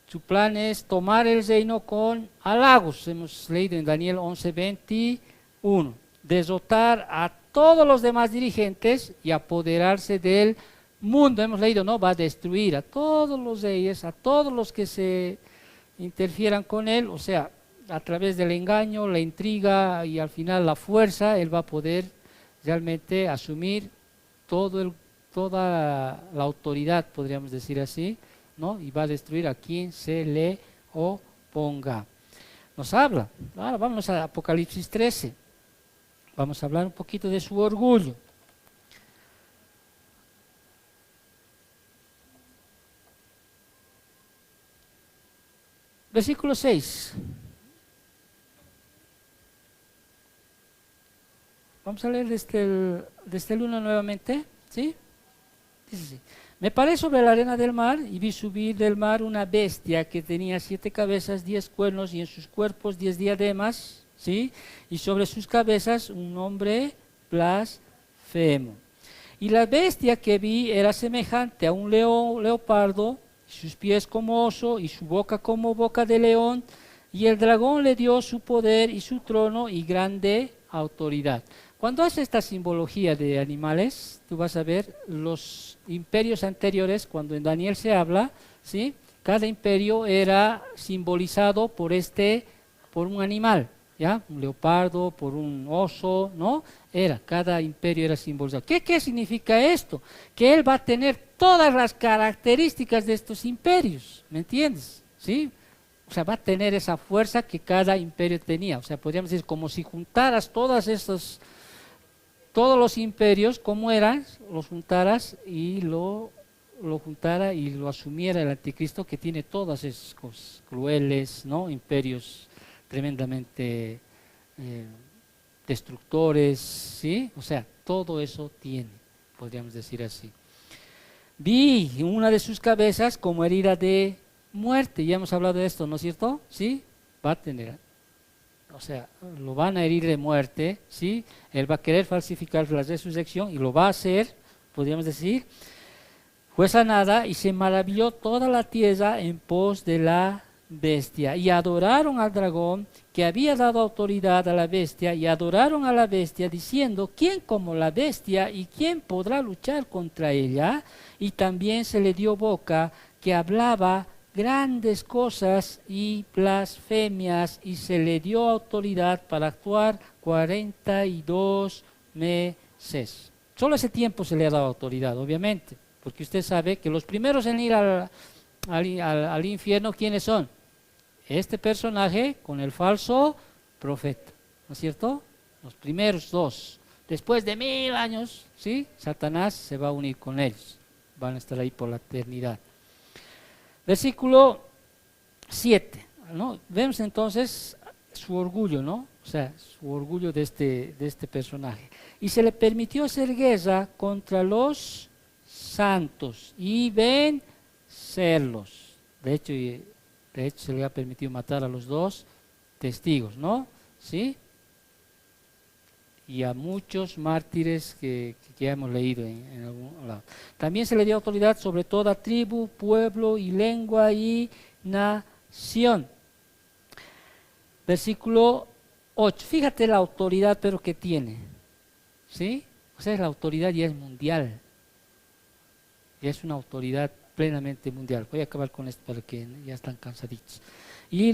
Su plan es tomar el reino con halagos. Hemos leído en Daniel 11:21. Derrotar a todos los demás dirigentes y apoderarse del mundo. Hemos leído, ¿no? Va a destruir a todos los reyes, a todos los que se interfieran con él, o sea, a través del engaño, la intriga y al final la fuerza, él va a poder realmente asumir toda la autoridad, podríamos decir así, ¿no? Y va a destruir a quien se le oponga. Nos habla. Ahora vamos a Apocalipsis 13. Vamos a hablar un poquito de su orgullo. Versículo 6. Vamos a leer desde el 1 nuevamente, ¿sí? Dice así. Me paré sobre la arena del mar y vi subir del mar una bestia que tenía 7 cabezas, 10 cuernos y en sus cuerpos 10 diademas, ¿sí? Y sobre sus cabezas un nombre blasfemo. Y la bestia que vi era semejante a un leopardo, sus pies como oso y su boca como boca de león, y el dragón le dio su poder y su trono y grande autoridad. Cuando hace esta simbología de animales, tú vas a ver los imperios anteriores, cuando en Daniel se habla, ¿sí? Cada imperio era simbolizado por un animal, ¿ya? Un leopardo, por un oso, ¿no? Cada imperio era simbolizado. ¿Qué significa esto? Que él va a tener todas las características de estos imperios, ¿me entiendes? ¿Sí? O sea, va a tener esa fuerza que cada imperio tenía. O sea, podríamos decir, como si juntaras todos los imperios, como eran, los juntaras y lo juntara y lo asumiera el anticristo, que tiene todas esas cosas crueles, ¿no? Imperios tremendamente destructores, ¿sí? O sea, todo eso tiene, podríamos decir así. Vi una de sus cabezas como herida de muerte, ya hemos hablado de esto, ¿no es cierto? ¿Sí? Va a tener, o sea, lo van a herir de muerte, ¿sí? Él va a querer falsificar la resurrección y lo va a hacer, podríamos decir. Fue sanada y se maravilló toda la tierra en pos de la bestia. Y adoraron al dragón que había dado autoridad a la bestia y adoraron a la bestia diciendo, ¿quién como la bestia y quién podrá luchar contra ella? Y también se le dio boca que hablaba grandes cosas y blasfemias y se le dio autoridad para actuar 42 meses. Solo ese tiempo se le ha dado autoridad, obviamente, porque usted sabe que los primeros en ir al infierno, ¿quiénes son? Este personaje con el falso profeta, ¿no es cierto? Los primeros dos. Después de 1000 años, ¿sí? Satanás se va a unir con ellos, van a estar ahí por la eternidad. Versículo 7, ¿no? Vemos entonces su orgullo, ¿no? O sea, su orgullo de este personaje. Y se le permitió hacer guerra contra los santos y vencerlos. De hecho, se le ha permitido matar a los 2 testigos, ¿no? ¿Sí? Y a muchos mártires que ya hemos leído en algún lado. También se le dio autoridad sobre toda tribu, pueblo y lengua y nación. Versículo 8. Fíjate la autoridad pero que tiene. ¿Sí? O sea, la autoridad ya es mundial. Ya es una autoridad plenamente mundial. Voy a acabar con esto para que ya están cansaditos. Y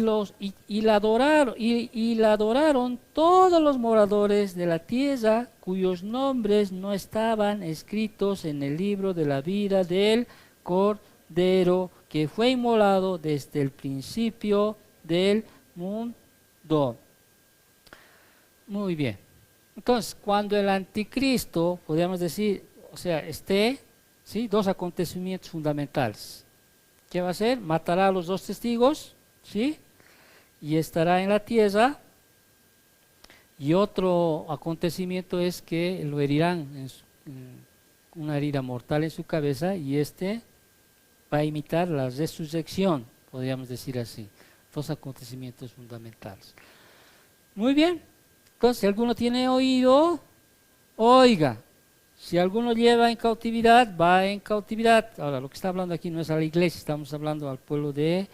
la adoraron todos los moradores de la tierra cuyos nombres no estaban escritos en el libro de la vida del Cordero que fue inmolado desde el principio del mundo. Muy bien. Entonces, cuando el anticristo, podríamos decir, o sea, ¿sí? 2 acontecimientos fundamentales. ¿Qué va a hacer? Matará a los 2 testigos, ¿sí? Y estará en la tierra. Y otro acontecimiento es que lo herirán una herida mortal en su cabeza y va a imitar la resurrección, podríamos decir así. 2 acontecimientos fundamentales. Muy bien. Entonces, si alguno tiene oído, oiga. Si alguno lleva en cautividad, va en cautividad. Ahora, lo que está hablando aquí no es a la iglesia, estamos hablando al pueblo de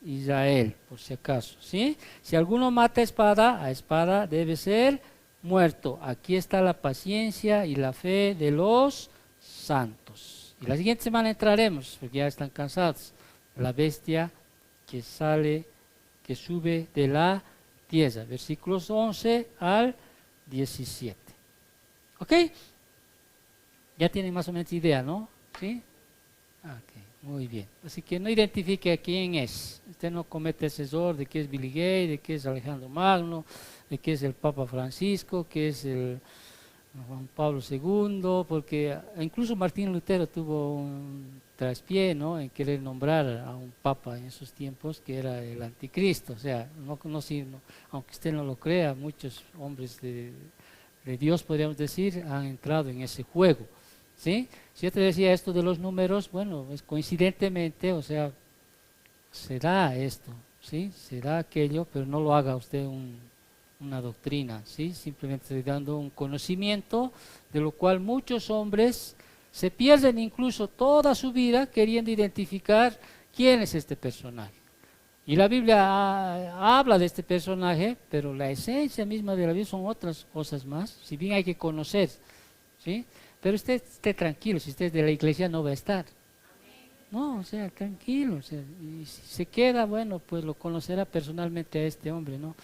Israel, por si acaso, ¿sí? Si alguno mata a espada debe ser muerto. Aquí está la paciencia y la fe de los santos. Y la siguiente semana entraremos, porque ya están cansados. La bestia que sale que sube de la tierra. Versículos 11 al 17. ¿Ok? Ya tienen más o menos idea, ¿no? ¿Sí? Ok, muy bien. Así que no identifique a quién es. Usted no comete ese error de que es Billy Gay, de que es Alejandro Magno, de que es el Papa Francisco, que es el Juan Pablo II, porque incluso Martín Lutero tuvo un traspié, ¿no?, en querer nombrar a un papa en esos tiempos que era el anticristo. O sea, aunque usted no lo crea, muchos hombres de Dios, podríamos decir, han entrado en ese juego, ¿sí? Si yo te decía esto de los números, bueno, es coincidentemente, o sea, será esto, ¿sí? Será aquello, pero no lo haga usted una doctrina, ¿sí? Simplemente estoy dando un conocimiento de lo cual muchos hombres se pierden incluso toda su vida queriendo identificar quién es este personaje. Y la Biblia habla de este personaje, pero la esencia misma de la Biblia son otras cosas más, si bien hay que conocer, ¿sí? Pero usted esté tranquilo, si usted es de la iglesia no va a estar. No, o sea, tranquilo, o sea, y si se queda, bueno, pues lo conocerá personalmente a este hombre, ¿no?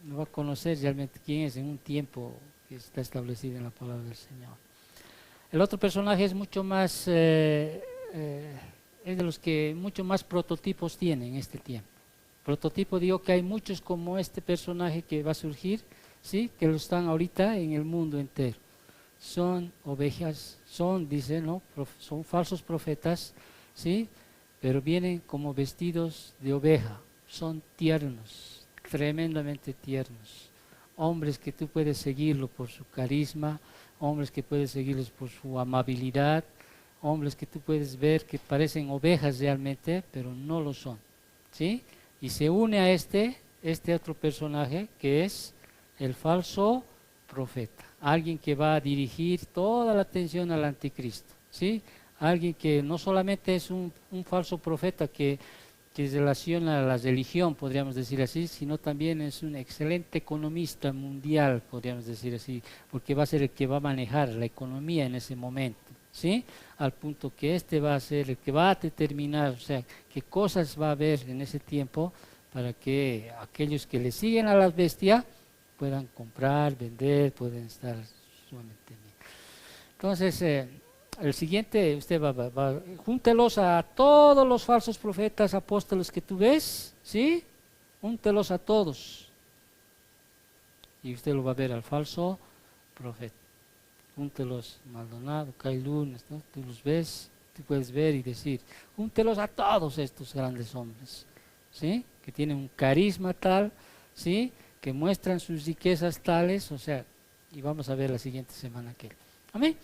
No va a conocer realmente quién es en un tiempo que está establecido en la palabra del Señor. El otro personaje es mucho más, es de los que mucho más prototipos tiene en este tiempo. Prototipo, digo que hay muchos como este personaje que va a surgir, ¿sí? Que lo están ahorita en el mundo entero. Son ovejas, dice, ¿no? Son falsos profetas, ¿sí? Pero vienen como vestidos de oveja, son tiernos, tremendamente tiernos, hombres que tú puedes seguirlo por su carisma, hombres que puedes seguirlos por su amabilidad, hombres que tú puedes ver que parecen ovejas realmente, pero no lo son, ¿sí? Y se une a este otro personaje que es el falso profeta, alguien que va a dirigir toda la atención al anticristo, ¿sí? Alguien que no solamente es un falso profeta que relaciona a la religión, podríamos decir así, sino también es un excelente economista mundial, podríamos decir así, porque va a ser el que va a manejar la economía en ese momento, ¿sí? Al punto que este va a ser el que va a determinar, o sea, qué cosas va a haber en ese tiempo para que aquellos que le siguen a la bestia puedan comprar, vender, pueden estar sumamente bien. Entonces, el siguiente, usted júntelos a todos los falsos profetas, apóstoles que tú ves, ¿sí? Júntelos a todos. Y usted lo va a ver al falso profeta. Júntelos, Maldonado, Cailunes, ¿no? Tú los ves, tú puedes ver y decir, júntelos a todos estos grandes hombres, ¿sí? Que tienen un carisma tal, ¿sí? Que muestran sus riquezas tales, o sea, y vamos a ver la siguiente semana que. Amén.